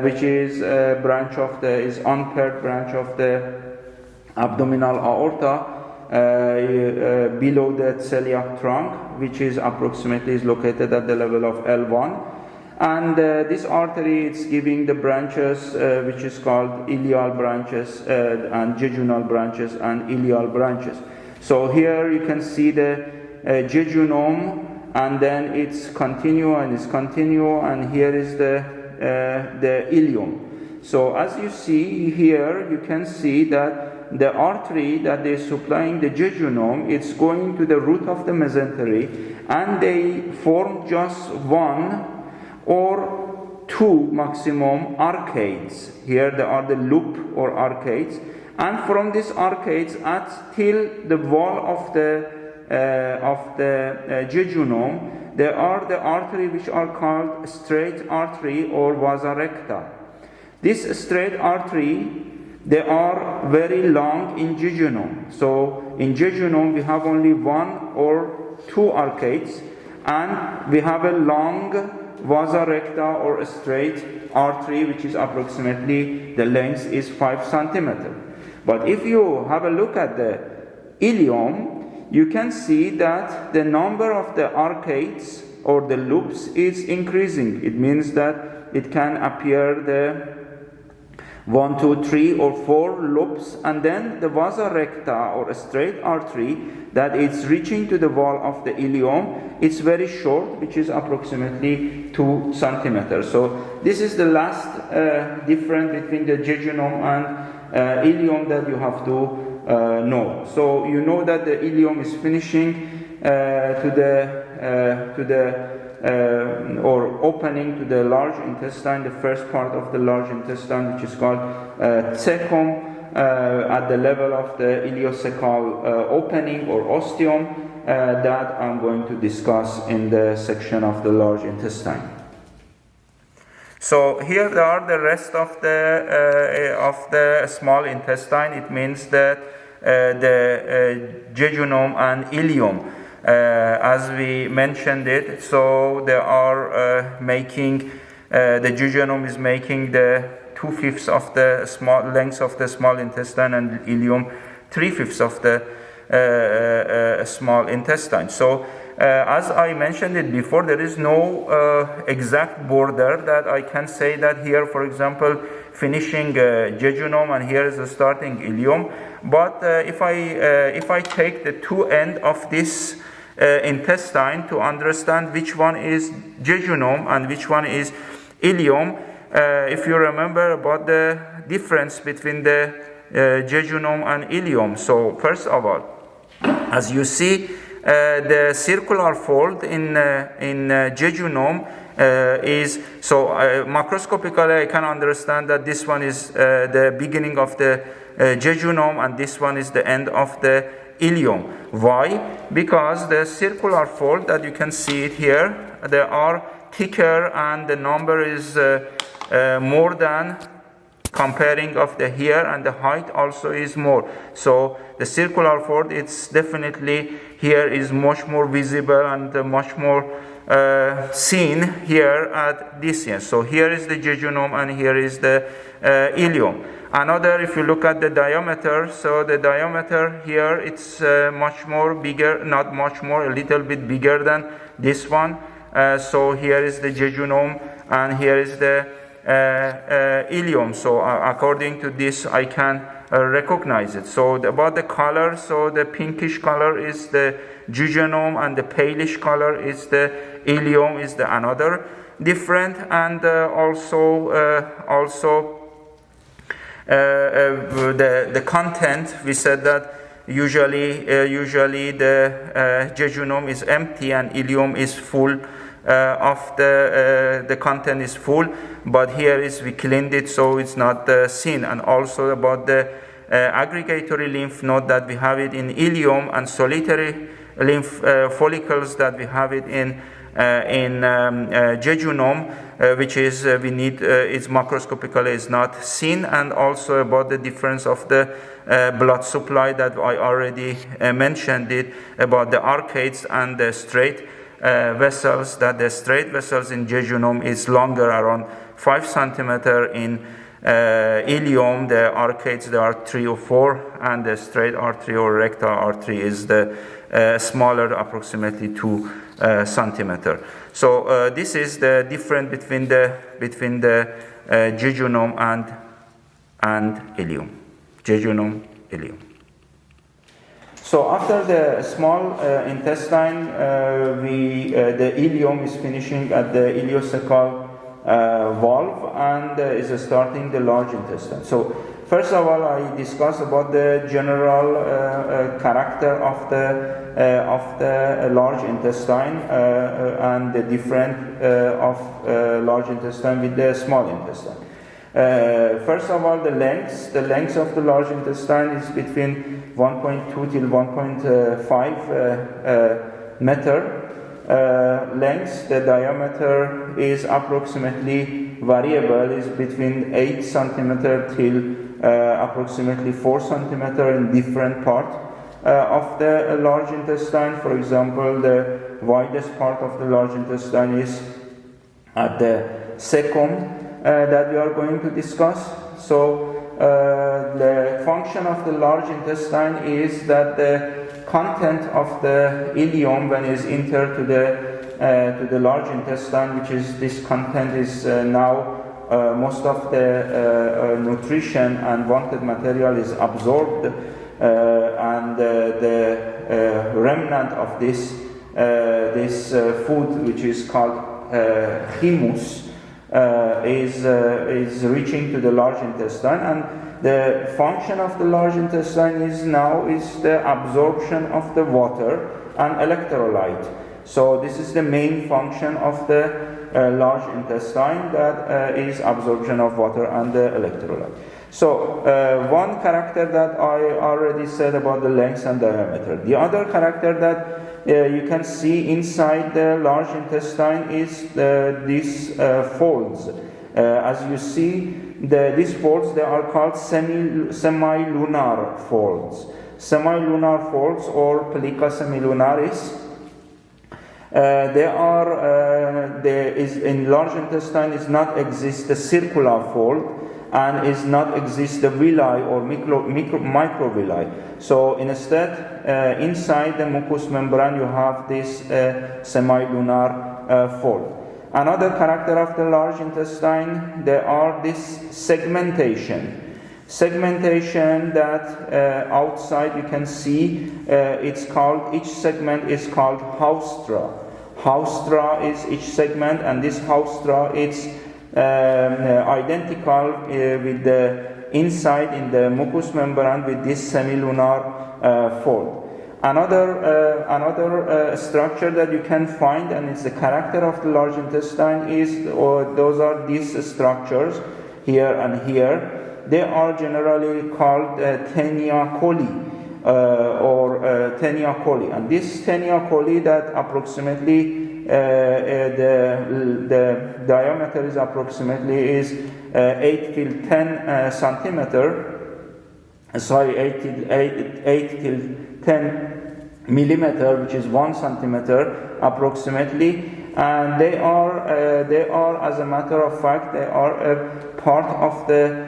which is a branch of is unpaired branch of the abdominal aorta, below the celiac trunk, which is approximately located at the level of L1. And this artery is giving the branches, which is called ileal branches and jejunal branches and ileal branches. So here you can see the jejunum, and then it's continue, and here is the ileum. So as you see here, you can see that the artery that is supplying the jejunum, it's going to the root of the mesentery, and they form just one or two maximum arcades. Here there are the loop or arcades, and from these arcades till the wall of the jejunum, there are the artery which are called straight artery or vasa recta. This straight artery, they are very long in jejunum. So in jejunum we have only one or two arcades, and we have a long vasa recta or a straight artery, which is approximately the length is 5 centimeters. But if you have a look at the ileum, you can see that the number of the arcades or the loops is increasing. It means that it can appear the 1, 2, 3 or 4 loops, and then the vasa recta or a straight artery that is reaching to the wall of the ileum, it's very short, which is approximately 2 centimeters. So this is the last difference between the jejunum and ileum that you have to know. So you know that the ileum is finishing or opening to the large intestine, the first part of the large intestine, which is called cecum, at the level of the ileocecal opening or ostium, that I'm going to discuss in the section of the large intestine. So here are the rest of the small intestine. It means that the jejunum and ileum. As we mentioned it, so they are making, the jejunum is making the 2/5 of the small length of the small intestine, and ileum 3/5 of the small intestine. So as I mentioned it before, there is no exact border that I can say that here, for example, finishing jejunum and here is the starting ileum. But if I take the two ends of this intestine to understand which one is jejunum and which one is ileum, if you remember about the difference between the jejunum and ileum. So first of all, as you see, the circular fold in jejunum is, so macroscopically I can understand that this one is the beginning of the jejunum and this one is the end of the ileum. Why? Because the circular fold that you can see it here, they are thicker and the number is more than comparing of the here, and the height also is more. So the circular fold, it's definitely here is much more visible and much more seen here at this end. So here is the jejunum and here is the ileum. Another, if you look at the diameter, so the diameter here, it's much more bigger, not much more, a little bit bigger than this one. So here is the jejunum and here is the ileum. So according to this, I can recognize it. So about the color, so the pinkish color is the jejunum and the palish color is the ileum, is the another different. And also the content, we said that usually the jejunum is empty and ileum is full of the content is full, but here is we cleaned it, so it's not seen. And also about the aggregatory lymph node that we have it in ileum, and solitary lymph follicles that we have it in jejunum, which is we need it's macroscopically is not seen. And also about the difference of the blood supply that I already mentioned it, about the arcades and the straight vessels, that the straight vessels in jejunum is longer, around 5 centimeters. In ileum, the arcades, there are 3 or 4, and the straight artery or rectal artery is the smaller, approximately 2 centimeters. So this is the difference between the jejunum and ileum. Jejunum, ileum. So after the small intestine, the ileum is finishing at the ileocecal valve and is starting the large intestine. So first of all, I discuss about the general character of the large intestine and the difference of large intestine with the small intestine. First of all, the length of the large intestine is between 1.2 till 1.5 meter length. The diameter is approximately variable, is between 8 centimeter till approximately 4 centimeter in different parts of the large intestine. For example, the widest part of the large intestine is at the second that we are going to discuss. So the function of the large intestine is that the content of the ileum, when it is entered to the large intestine, which is this content is now most of the nutrition and wanted material is absorbed, and the remnant of this food, which is called humus, is reaching to the large intestine, and the function of the large intestine is the absorption of the water and electrolyte. So this is the main function of the large intestine, that is absorption of water and the electrolyte. So one character that I already said about the length and diameter. The other character that you can see inside the large intestine is these folds. As you see, these folds, they are called semilunar folds. Semilunar folds, or plica semilunaris. In large intestine is not exist the circular fold, and is not exist the villi or microvilli. So instead, inside the mucous membrane, you have this semilunar fold. Another character of the large intestine, there are this segmentation. Segmentation that outside you can see, it's called, each segment is called haustra. Haustra is each segment, and this haustra is identical with the inside in the mucous membrane with this semilunar fold. Another structure that you can find, and it's the character of the large intestine, is those are these structures here and here. They are generally called tenia coli or tenia coli, and this tenia coli that approximately the diameter is approximately 8 till 10 centimeter. Sorry, 8 till 10 millimeter, which is 1 centimeter approximately, and they are, as a matter of fact, they are a part of the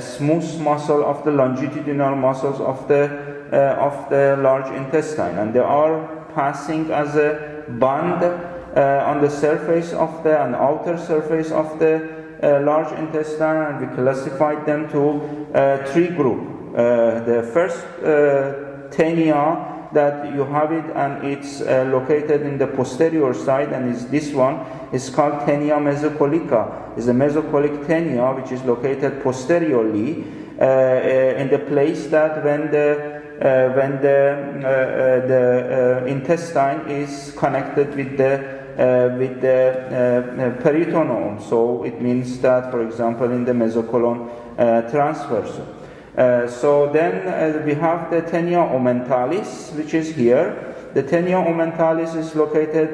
smooth muscle of the longitudinal muscles of the large intestine, and they are passing as a band on the surface of the outer surface of the large intestine, and we classified them to three groups. The first tenia that you have it, and it's located in the posterior side, and is this one is called tenia mesocolica. It's a mesocolic tenia which is located posteriorly in the place that when the intestine is connected with the peritoneum. So it means that, for example, in the mesocolon transverse. So then we have the tenia ommentalis, which is here. The tenia ommentalis is located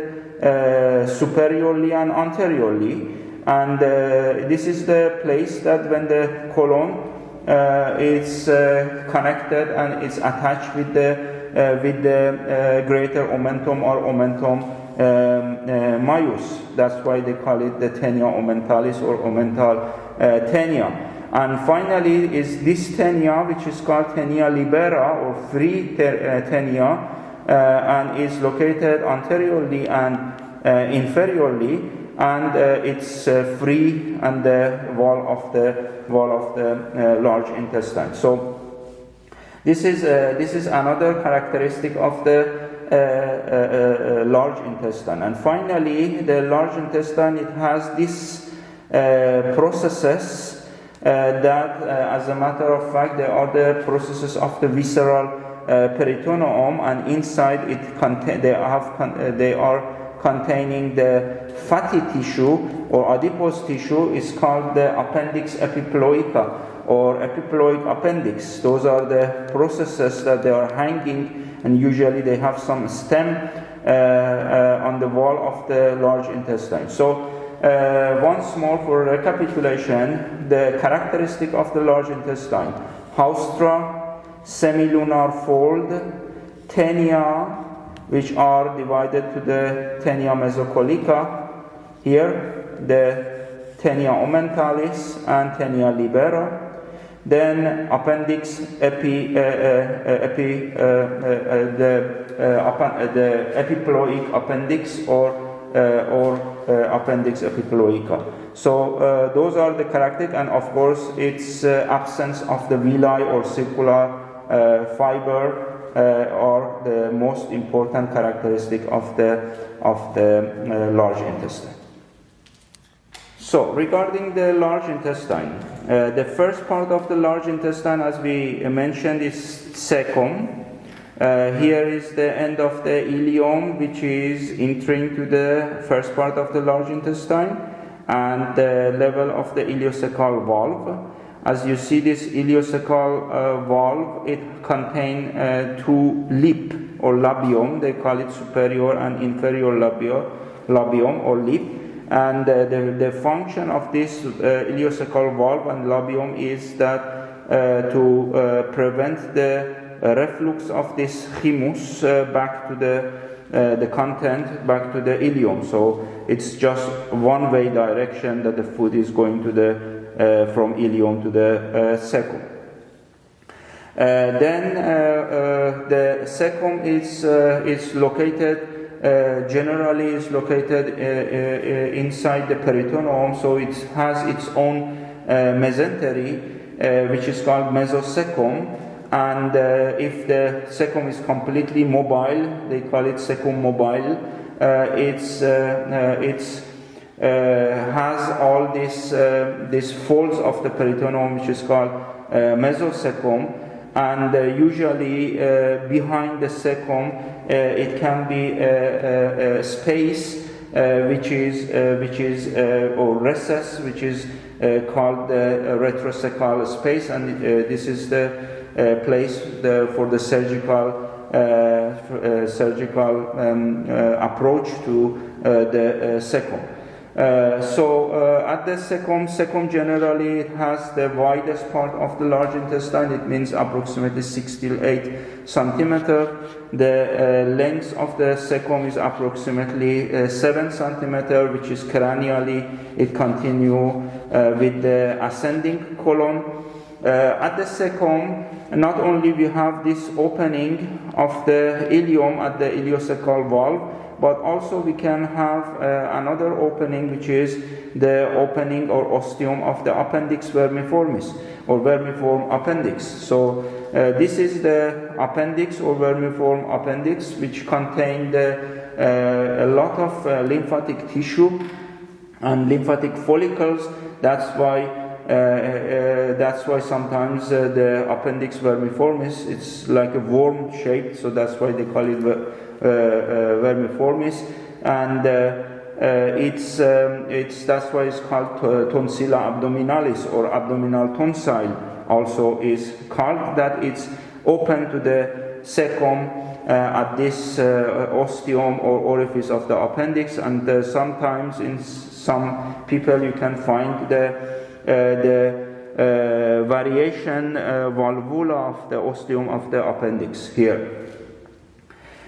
superiorly and anteriorly, and this is the place that when the colon is connected and it's attached with the greater omentum or omentum majus. That's why they call it the tenia ommentalis or omental tenia. And finally is this tenia, which is called tenia libera or free tenia, and is located anteriorly and inferiorly, and it's free on the wall of the large intestine. So this is another characteristic of the large intestine. And finally, the large intestine, it has this processes that, as a matter of fact, they are the processes of the visceral peritoneum, and inside it they are containing the fatty tissue or adipose tissue is called the appendix epiploica or epiploic appendix. Those are the processes that they are hanging, and usually they have some stem on the wall of the large intestine. So once more for recapitulation, the characteristic of the large intestine: haustra, semilunar fold, tenia, which are divided to the tenia mesocolica, Here, the tenia ommentalis and tenia libera. Then appendix the epiploic appendix or appendix epiploica. So those are the characteristics, and of course its absence of the villi or circular fiber are the most important characteristic of the large intestine. So regarding the large intestine, the first part of the large intestine, as we mentioned, is cecum. Here is the end of the ileum, which is entering to the first part of the large intestine, and the level of the ileocecal valve. As you see, this ileocecal valve, it contains two lip or labium. They call it superior and inferior labium or lip. And the function of this ileocecal valve and labium is that to prevent the reflux of this chymus back to the content, back to the ileum. So it's just one-way direction that the food is going to the from ileum to the cecum. Then the cecum is located. Generally is located inside the peritoneum, so it has its own mesentery, which is called mesocecum. And if the cecum is completely mobile, they call it cecum mobile. It has all these folds of the peritoneum, which is called mesocecum. And usually behind the cecum, it can be a space which is or recess, which is called the retrocecal space, and this is the place for the surgical approach to the cecum. At the cecum generally it has the widest part of the large intestine. It means approximately 6 till 8 centimeter. The length of the cecum is approximately 7 centimeter, which is cranially. It continue with the ascending colon. At the cecum, not only we have this opening of the ileum at the ileocecal valve, but also we can have another opening, which is the opening or ostium of the appendix vermiformis or vermiform appendix. So this is the appendix or vermiform appendix, which contains a lot of lymphatic tissue and lymphatic follicles. That's why sometimes the appendix vermiformis, it's like a worm shaped, so that's why they call it vermiformis, and that's why it's called tonsilla abdominalis or abdominal tonsil. Also is called that. It's open to the cecum at this ostium or orifice of the appendix, and sometimes in some people you can find the variation valvula of the ostium of the appendix here.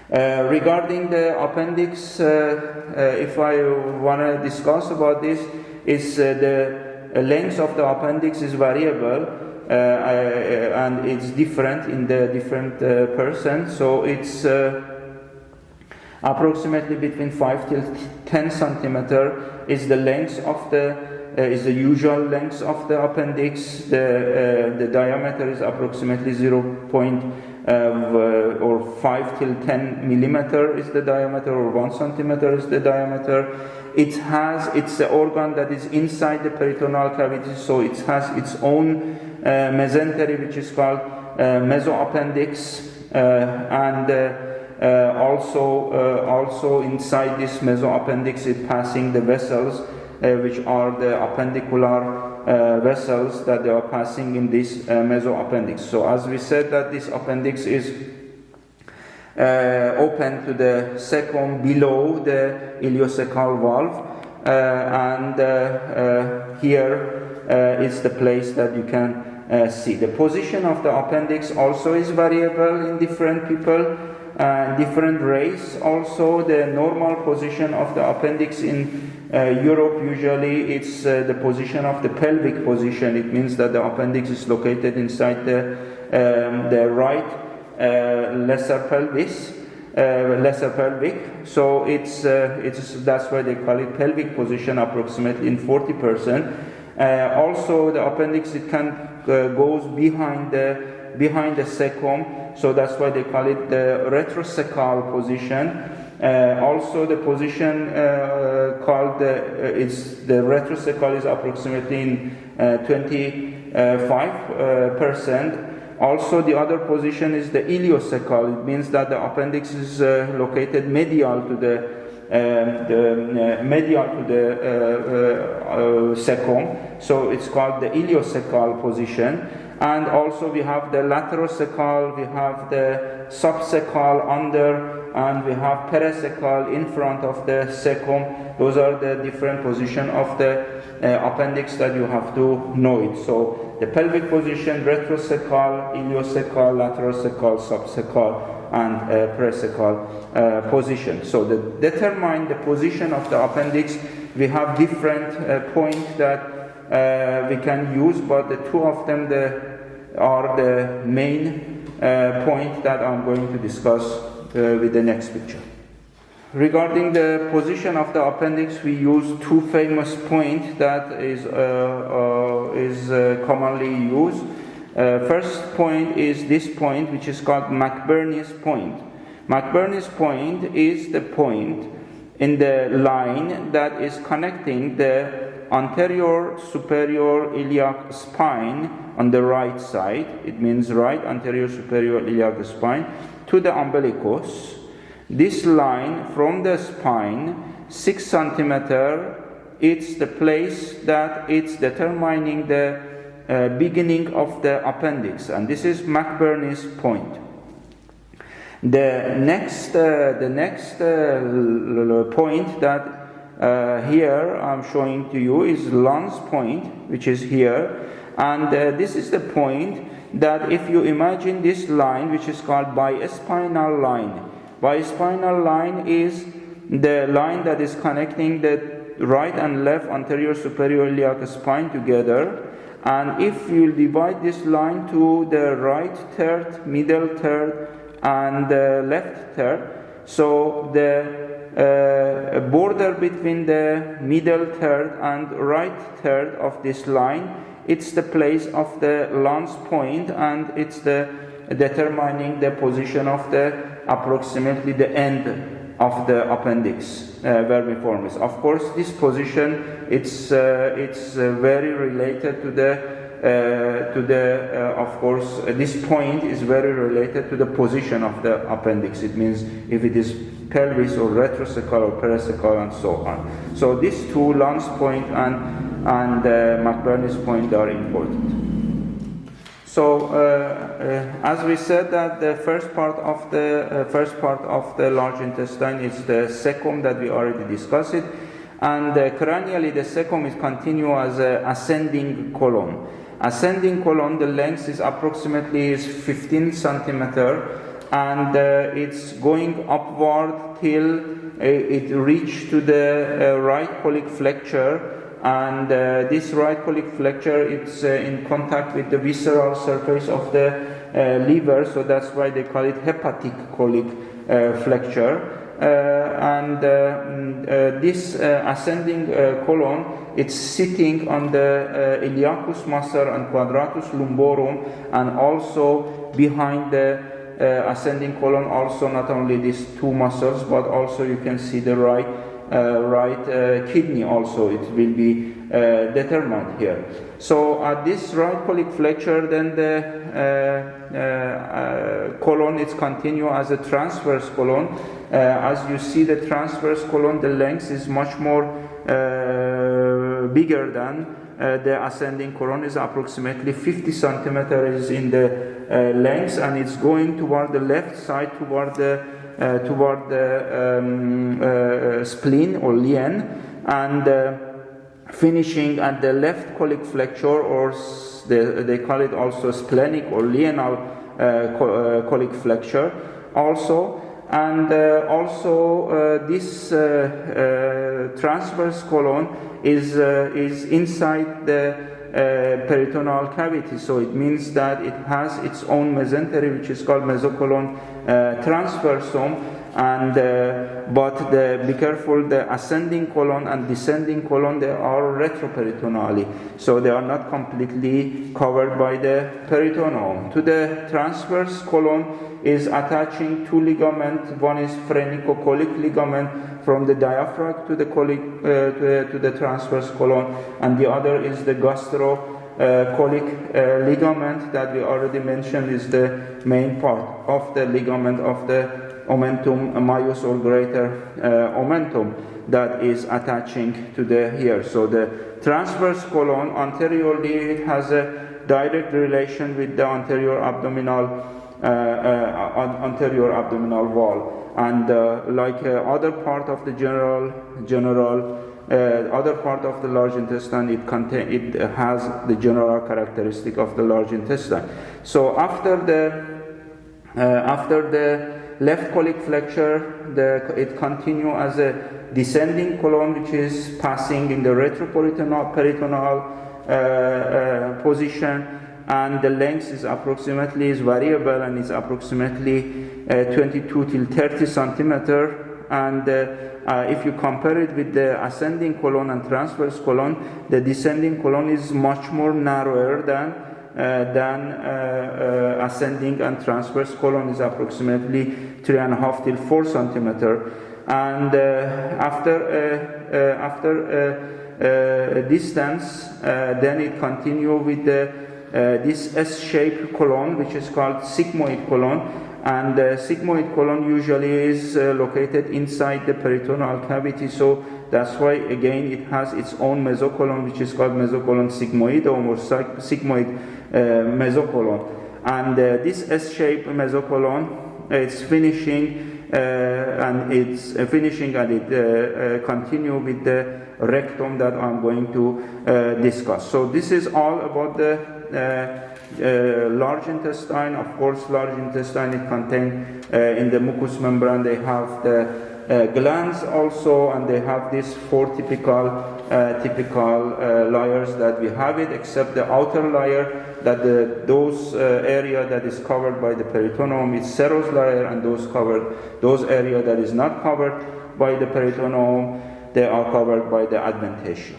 Regarding the appendix, if I want to discuss about this, is the length of the appendix is variable and it's different in the different person. So it's approximately between 5 till 10 centimeter is the length of is the usual length of the appendix. The diameter is approximately 5 till 10 millimeter is the diameter, or 1 centimeter is the diameter. It's the organ that is inside the peritoneal cavity, so it has its own mesentery, which is called mesoappendix, and also inside this mesoappendix is passing the vessels, which are the appendicular vessels that they are passing in this mesoappendix. So as we said that this appendix is open to the cecum below the ileocecal valve, and here is the place that you can see. The position of the appendix also is variable in different people. different race. Also, the normal position of the appendix in Europe, usually it's the position of the pelvic position. It means that the appendix is located inside the right lesser pelvis, lesser pelvic. So it's that's why they call it pelvic position, approximately in 40%. Also, the appendix, it can goes behind the cecum, so that's why they call it the retrosacral position. Also, the position called the retrosacral is approximately in 25%. Also, the other position is the iliosacral. It means that the appendix is located medial to the cecum, so it's called the iliosacral position. And also we have the laterosacral, we have the subsacral under, and we have parasacral in front of the cecum. Those are the different positions of the appendix that you have to know it. So the pelvic position, retrosacral, iliosacral, laterosacral, subsacral, and parasacral position. So to determine the position of the appendix, we have different points that we can use, but the two of them are the main point that I'm going to discuss with the next picture. Regarding the position of the appendix, we use two famous points that is commonly used. First point is this point, which is called McBurney's point. McBurney's point is the point in the line that is connecting the anterior superior iliac spine on the right side. It means right anterior superior iliac spine to the umbilicus. This line from the spine, 6 centimeter, it's the place that it's determining the beginning of the appendix, and this is McBurney's point. The next point that here I'm showing to you is Lund's point, which is here, and this is the point that if you imagine this line, which is called bispinal line. Bispinal line is the line that is connecting the right and left anterior superior iliac spine together. And if you divide this line to the right third, middle third, and the left third, so the border between the middle third and right third of this line, it's the place of the Lund's point, and it's the determining the position of the approximately the end of the appendix vermiformis. Of course, this position it's very related to the of course this point is very related to the position of the appendix. It means if it is pelvis or retrosacral or parasacral and so on. So these two, Lund's point and McBurney's point, are important. So as we said, that the first part of the large intestine is the cecum that we already discussed it, and cranially the cecum is continue as a ascending colon. Ascending colon, the length is approximately 15 centimeter, and it's going upward till it reach to the right colic flexure. And this right colic flexure, it's in contact with the visceral surface of the liver, so that's why they call it hepatic colic flexure. This ascending colon, it's sitting on the iliacus muscle and quadratus lumborum, and also behind the ascending colon, also not only these two muscles, but also you can see the right kidney also, it will be determined here. So at this right colic flexure, then the colon is continue as a transverse colon. As you see, the transverse colon, the length is much more bigger than the ascending colon. Is approximately 50 centimeters in the length, and it's going toward the left side, toward the spleen or lien, and finishing at the left colic flexure, or they call it also splenic or lienal colic flexure. Also, and also this transverse colon is inside the peritoneal cavity, so it means that it has its own mesentery, which is called mesocolon transversum. And but be careful, the ascending colon and descending colon, they are retroperitoneally, so they are not completely covered by the peritoneum. To the transverse colon is attaching two ligaments. One is phrenicocholic ligament from the diaphragm to the colic, to the transverse colon, and the other is the gastrocolic ligament that we already mentioned is the main part of the ligament of the omentum majus or greater omentum that is attaching to the here. So the transverse colon anteriorly, it has a direct relation with the anterior abdominal wall, and like other part of the other part of the large intestine, it has the general characteristic of the large intestine. So after the left colic flexure, it continue as a descending colon, which is passing in the retroperitoneal position, and the length is variable, and is approximately 22 till 30 centimeter. And if you compare it with the ascending colon and transverse colon, the descending colon is much more narrower than ascending, and transverse colon is approximately 3.5 till 4 centimeter. And after a distance, then it continue with this S-shaped colon, which is called sigmoid colon. And the sigmoid colon usually is located inside the peritoneal cavity, so that's why again it has its own mesocolon, which is called mesocolon sigmoidum or sigmoid mesocolon. And this S-shaped mesocolon, it's finishing and it continue with the rectum that I'm going to discuss. So this is all about the large intestine. Of course, large intestine, it contains in the mucous membrane, they have the glands also, and they have these four typical layers that we have it, except the outer layer, that those area that is covered by the peritoneum is serous layer, and those area that is not covered by the peritoneum, they are covered by the adventitia.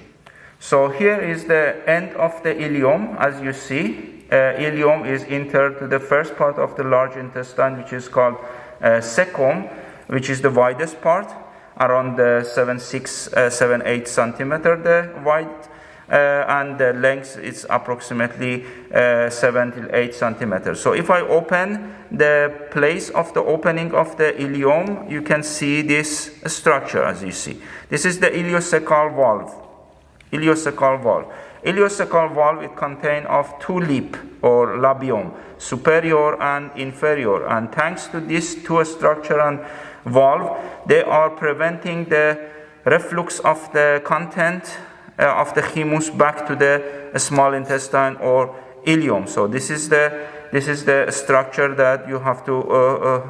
So here is the end of the ileum, as you see. Ileum is entered to the first part of the large intestine, which is called cecum, which is the widest part, around 7-8 centimeter the wide, and the length is approximately 7 till 8 centimeters. So if I open the place of the opening of the ileum, you can see this structure, as you see. This is the ileocecal valve. Ileocecal valve, it contains of two lip or labium, superior and inferior, and thanks to these two structure and valve, they are preventing the reflux of the content of the chymus back to the small intestine or ileum. So this is the structure that you have to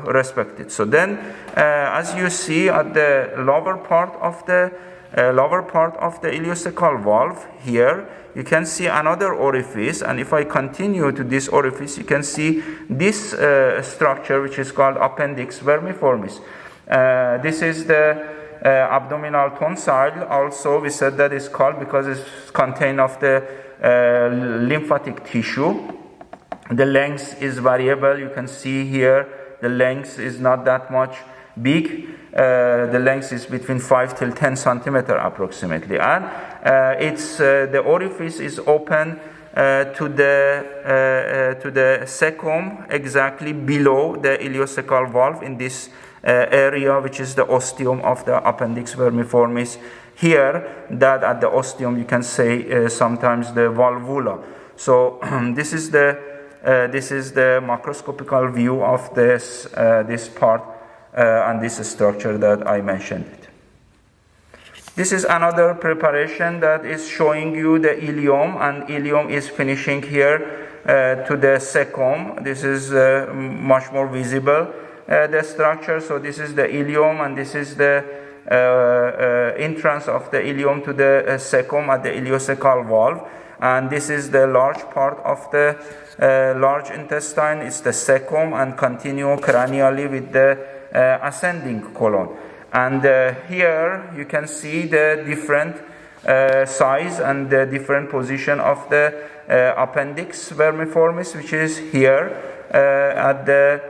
respect it. So then, as you see at the lower part of the ileocecal valve here, you can see another orifice, and if I continue to this orifice, you can see this structure, which is called appendix vermiformis. This is the abdominal tonsil. Also, we said that is called because it's contained of the lymphatic tissue. The length is variable. You can see here the length is not that much big. The length is between 5 till 10 centimeter approximately, and the orifice is open to the cecum, exactly below the ileocecal valve, in this area, which is the ostium of the appendix vermiformis. Here, that at the ostium, you can say sometimes the valvula. So this is the macroscopical view of this part and this structure that I mentioned. This is another preparation that is showing you the ileum, and ileum is finishing here to the cecum. This is much more visible. the structure. So this is the ileum, and this is the entrance of the ileum to the cecum at the ileocecal valve. And this is the large part of the large intestine. It's the cecum, and continue cranially with the ascending colon. And here you can see the different size and the different position of the appendix vermiformis, which is here at the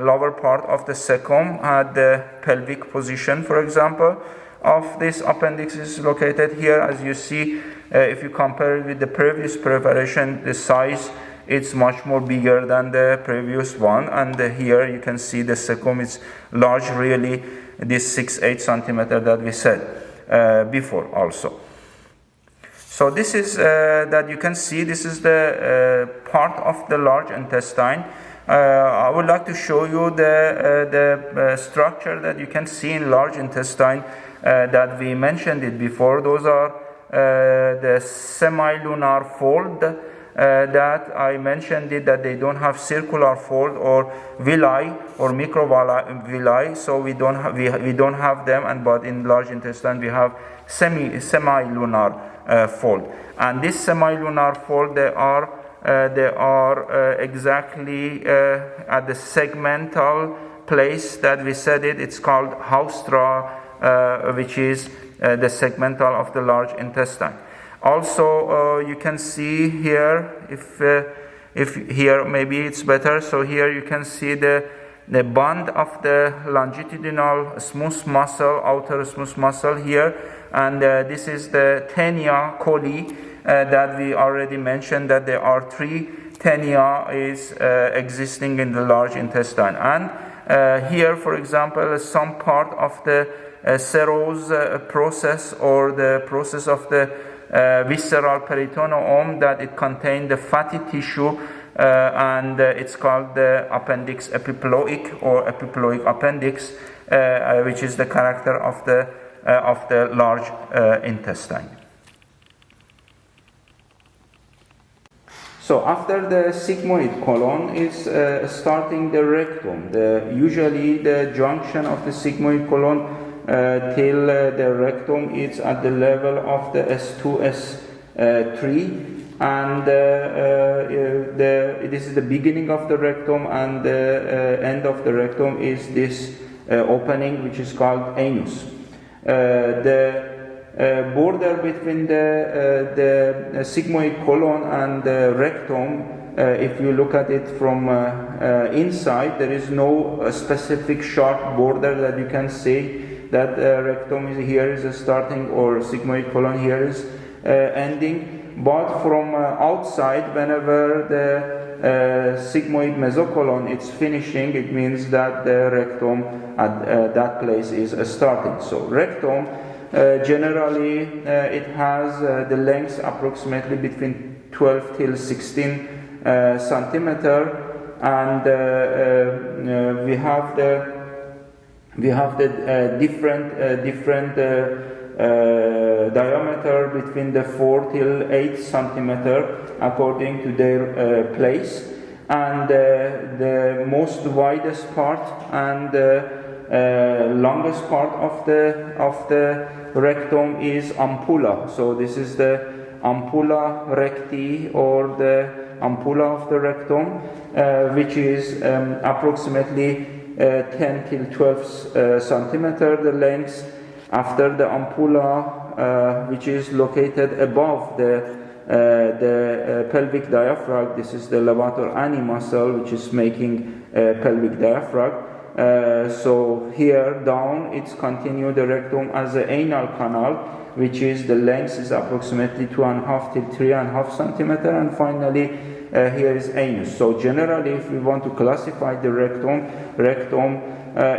lower part of the cecum, at the pelvic position, for example, of this appendix is located here. As you see, if you compare it with the previous preparation, the size it's much more bigger than the previous one, and here you can see the cecum is large, really, this 6-8 centimeter that we said before also. So this is that you can see, this is the part of the large intestine. I would like to show you the structure that you can see in large intestine that we mentioned it before. Those are the semilunar fold that I mentioned it, that they don't have circular fold or villi or microvilli, so we don't have them, and but in large intestine we have semilunar fold. And this semilunar fold, they are exactly at the segmental place that we said it. It's called haustra, which is the segmental of the large intestine. Also, you can see here, if here maybe it's better. So here you can see the band of the longitudinal smooth muscle, outer smooth muscle here, and this is the tenia coli that we already mentioned, that there are 3 tenia is existing in the large intestine. And here, for example, some part of the serose process, or the process of the visceral peritoneum, that it contains the fatty tissue, and it's called the appendix epiploic or epiploic appendix, which is the character of the large intestine. So after the sigmoid colon is starting the rectum. Usually the junction of the sigmoid colon till the rectum is at the level of the S2, S3, and this is the beginning of the rectum, and the end of the rectum is this opening, which is called anus. The border between the sigmoid colon and the rectum, if you look at it from inside, there is no specific sharp border that you can see that rectum is here is starting, or sigmoid colon here is ending. But from outside, whenever the sigmoid mesocolon is finishing, it means that the rectum at that place is starting. So rectum, generally it has the length approximately between 12 till 16 centimeter, and we have the different diameter between the 4 till 8 centimeter according to their place, and the most widest part and longest part of the rectum is ampulla. So this is the ampulla recti, or the ampulla of the rectum, which is approximately 10 till 12 centimeter the length. After the ampulla, which is located above the pelvic diaphragm, this is the levator ani muscle, which is making pelvic diaphragm. So here down, it's continue the rectum as the anal canal, which is the length is approximately 2.5 till 3.5 centimeter, and finally here is anus. So generally, if we want to classify the rectum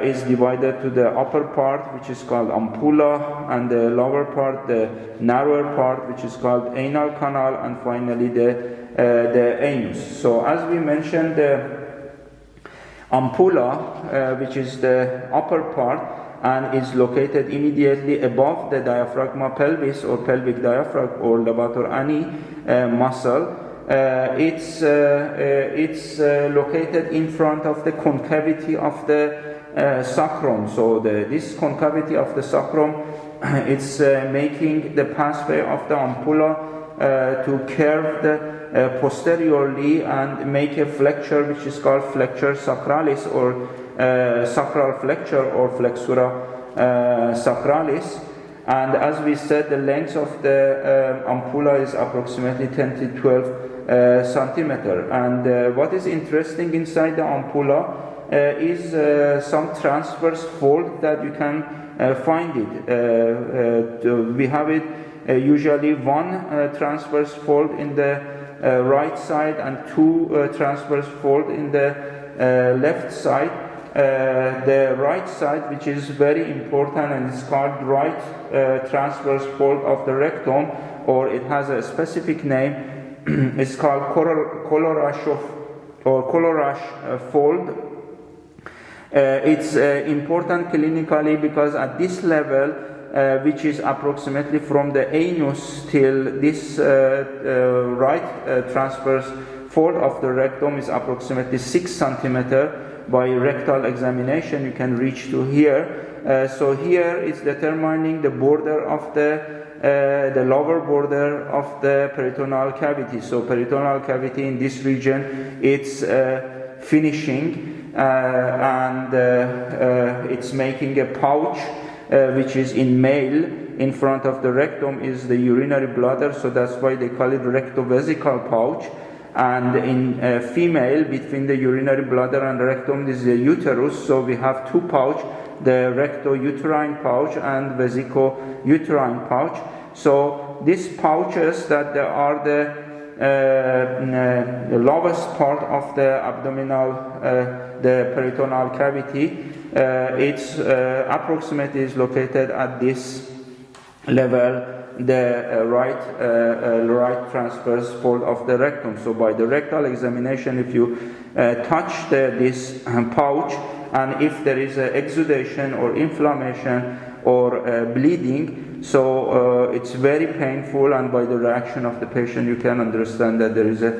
is divided to the upper part, which is called ampulla, and the lower part, the narrower part, which is called anal canal, and finally the anus. So as we mentioned, the ampulla, which is the upper part and is located immediately above the diaphragma pelvis, or pelvic diaphragm, or levator ani muscle, It's located in front of the concavity of the sacrum. So this concavity of the sacrum, it's making the pathway of the ampulla to curve posteriorly and make a flexure which is called flexure sacralis, or sacral flexure, or flexura sacralis. And as we said, the length of the ampulla is approximately 10 to 12 centimeter. And what is interesting inside the ampulla is some transverse fold that you can find it. We have it usually one transverse fold in the right side and two transverse fold in the left side. The right side, which is very important, and it's called right transverse fold of the rectum, or it has a specific name. It's called Colarash fold. It's important clinically because at this level, which is approximately from the anus till this right transverse fold of the rectum is approximately 6 centimeter. By rectal examination, you can reach to here. So here is determining the border of the lower border of the peritoneal cavity. So peritoneal cavity in this region, it's finishing and it's making a pouch, which is in male. In front of the rectum is the urinary bladder, so that's why they call it rectovesical pouch. And in female, between the urinary bladder and the rectum is the uterus. So we have two pouch, the recto-uterine pouch and vesico-uterine pouch. So these pouches that they are the lowest part of the abdominal, the peritoneal cavity, it's approximately is located at this level, the right transverse fold of the rectum. So by the rectal examination, if you touch this pouch, and if there is exudation or inflammation or bleeding, so it's very painful, and by the reaction of the patient you can understand that there is a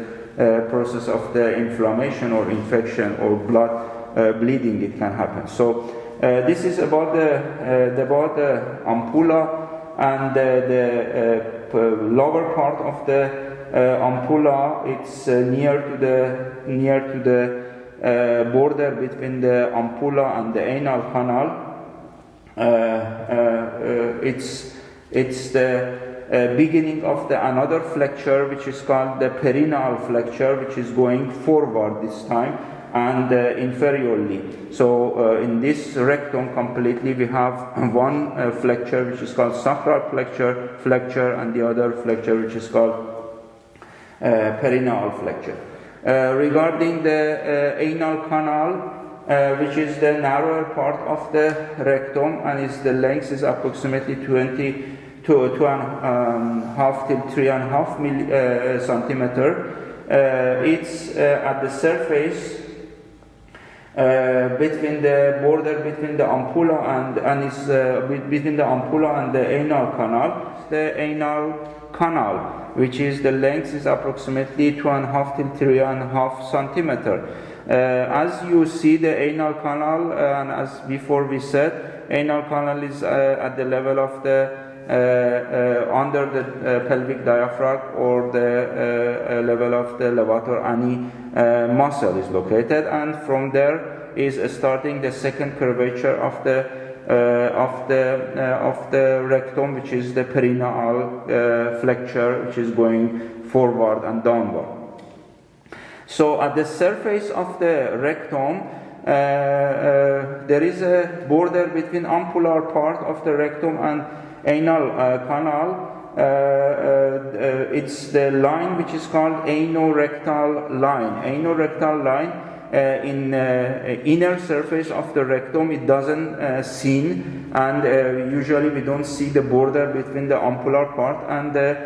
process of the inflammation or infection or blood bleeding. It can happen. So this is about the ampulla. And the lower part of the ampulla, it's near to the border between the ampulla and the anal canal. It's the beginning of another flexure, which is called the perineal flexure, which is going forward this time and inferiorly. So in this rectum completely we have one flexure which is called sacral flexure, and the other flexure which is called perineal flexure. Regarding the anal canal, which is the narrower part of the rectum, and the length is approximately 2.5 to 3.5 centimeter. It's at the surface between the border between the ampulla and is between the ampulla and the anal canal. The anal canal, which is the length is approximately 2.5 to 3.5 centimeter. As you see the anal canal, and as before we said, anal canal is at the level of the under the pelvic diaphragm, or the level of the levator ani muscle is located, and from there is starting the second curvature of the rectum, which is the perineal flexure, which is going forward and downward. So at the surface of the rectum, there is a border between ampullar part of the rectum and anal canal. It's the line which is called anorectal line. Anorectal line in inner surface of the rectum, it doesn't seen, and usually we don't see the border between the ampullar part and the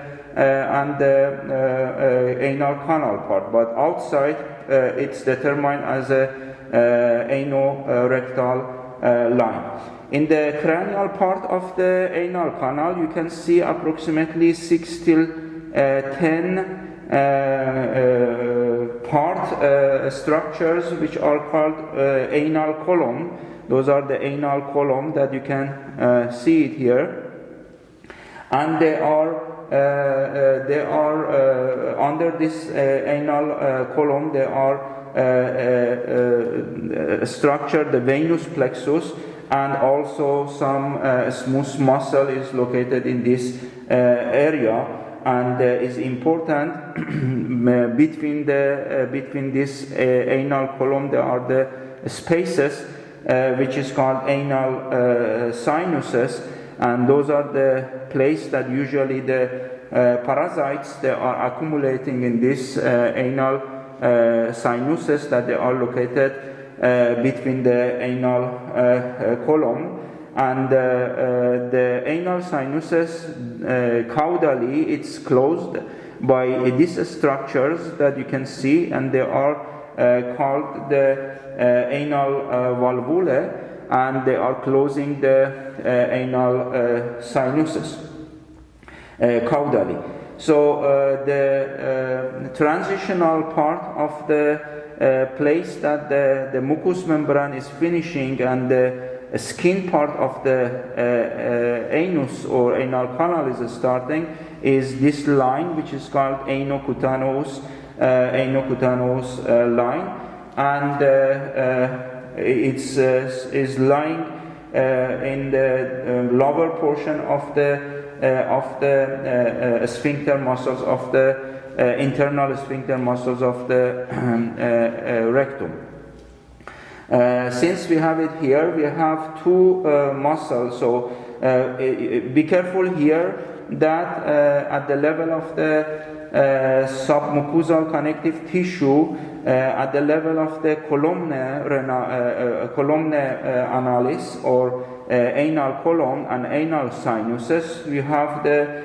anal canal part, but outside it's determined as a anorectal line. In the cranial part of the anal canal, you can see approximately 6 till 10 part structures which are called anal column. Those are the anal column that you can see it here, and they are under this anal column. They are structured the venous plexus, and also some smooth muscle is located in this area, and is important between this anal column. There are the spaces which is called anal sinuses, and those are the place that usually the parasites they are accumulating in this anal sinuses, that they are located between the anal column. And the anal sinuses caudally, it's closed by these structures that you can see, and they are called the anal valvulae, and they are closing the anal sinuses caudally. So the transitional part of the place that the mucous membrane is finishing and the skin part of the anus or anal canal is starting is this line, which is called anocutaneous line, and it's is lying in the lower portion of the sphincter muscles of the internal sphincter muscles of the rectum. Since we have it here, we have two muscles, so be careful here that at the level of the submucosal connective tissue, at the level of the columna analis or anal column and anal sinuses, you have the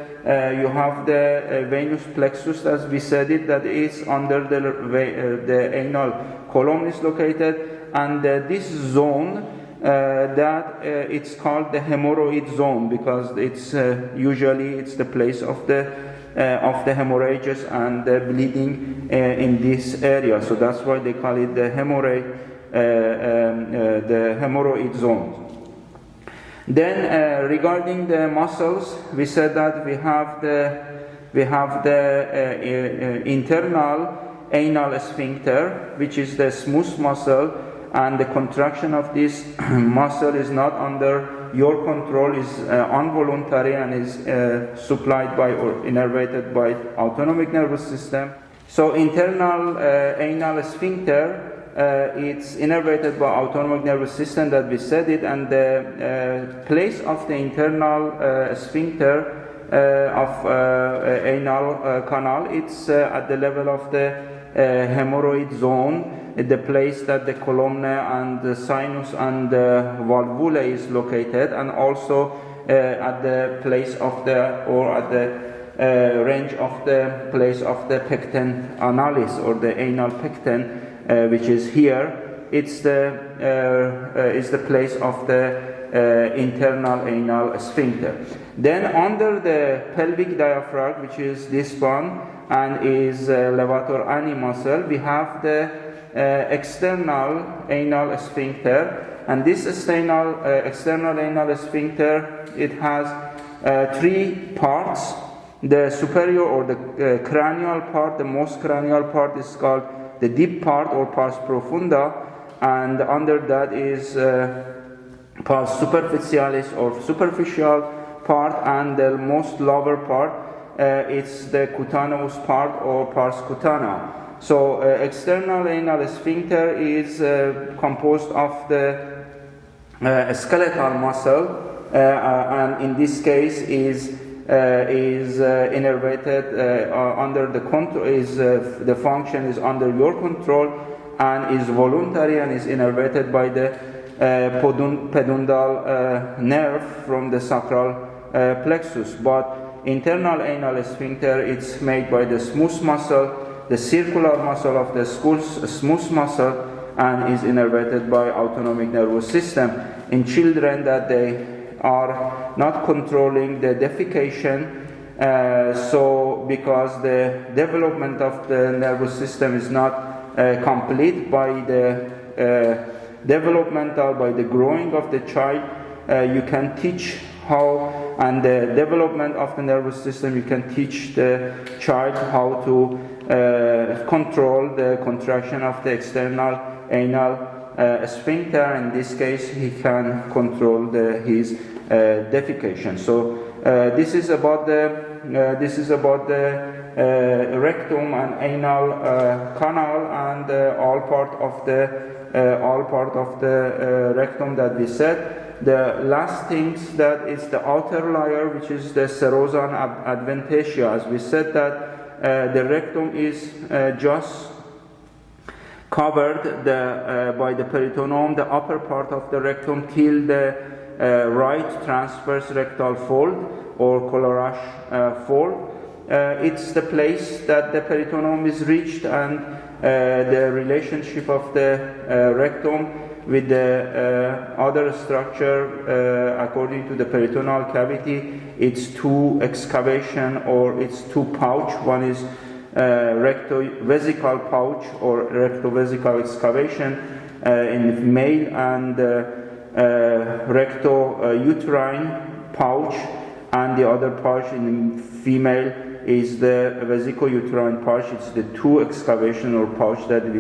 venous plexus, as we said it, that is under the anal column is located, and this zone that it's called the hemorrhoid zone, because it's usually it's the place of the hemorrhages and the bleeding in this area. So that's why they call it the hemorrhoid zone. Then regarding the muscles, we said that we have the internal anal sphincter, which is the smooth muscle, and the contraction of this muscle is not under your control, is involuntary and is supplied by or innervated by autonomic nervous system. So internal anal sphincter, it's innervated by autonomic nervous system, that we said it, and the place of the internal sphincter of anal canal, it's at the level of the hemorrhoid zone, the place that the columna and the sinus and the valvula is located, and also at the place of the, or at the range of the place of the pecten analis, or the anal pecten, which is here. It's the place of the internal anal sphincter. Then under the pelvic diaphragm, which is this one, and is levator ani muscle, we have the external anal sphincter, and this external anal sphincter, it has three parts. The superior or the cranial part, the most cranial part, is called the deep part or pars profunda, and under that is pars superficialis or superficial part, and the most lower part it's the cutaneous part or pars cutana. So external anal sphincter is composed of the skeletal muscle, and in this case is innervated under the control, the function is under your control and is voluntary and is innervated by the pedunal nerve from the sacral plexus. But internal anal sphincter, it's made by the smooth muscle, the circular muscle of the smooth muscle, and is innervated by autonomic nervous system. In children that they are not controlling the defecation, So because the development of the nervous system is not complete by the developmental, by the growing of the child, you can teach how, and the development of the nervous system, you can teach the child how to control the contraction of the external anal sphincter. In this case, he can control his defecation. So this is about the rectum and anal canal, and all part of the rectum that we said. The last things that is the outer layer, which is the serosa and adventitia. As we said that the rectum is just covered by the peritoneum, the upper part of the rectum, till the right transverse rectal fold or Colarache fold. It's the place that the peritoneum is reached, and the relationship of the rectum with the other structure according to the peritoneal cavity, it's two excavation or it's two pouch. One is rectovesical pouch or rectovesical excavation in male, and rectouterine pouch, and the other pouch in female is the vesicouterine pouch. It's the two excavation or pouch that we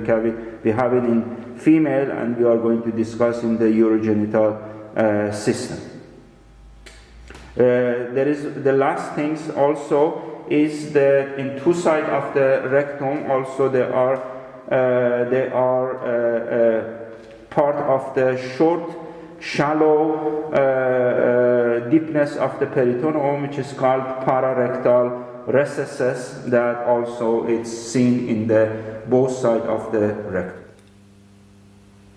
have it in female, and we are going to discuss in the urogenital system. There is the last things also is that in two sides of the rectum also there are part of the short shallow deepness of the peritoneum, which is called pararectal recesses, that also it's seen in the both sides of the rectum.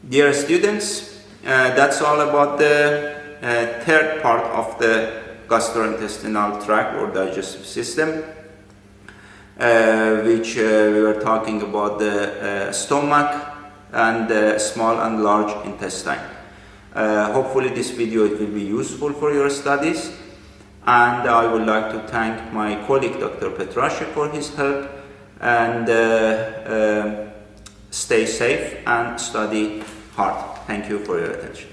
Dear students, that's all about the third part of the gastrointestinal tract or digestive system, which we were talking about the stomach and the small and large intestine. Hopefully this video will be useful for your studies, and I would like to thank my colleague Dr. Petrashe for his help, and stay safe and study hard. Thank you for your attention.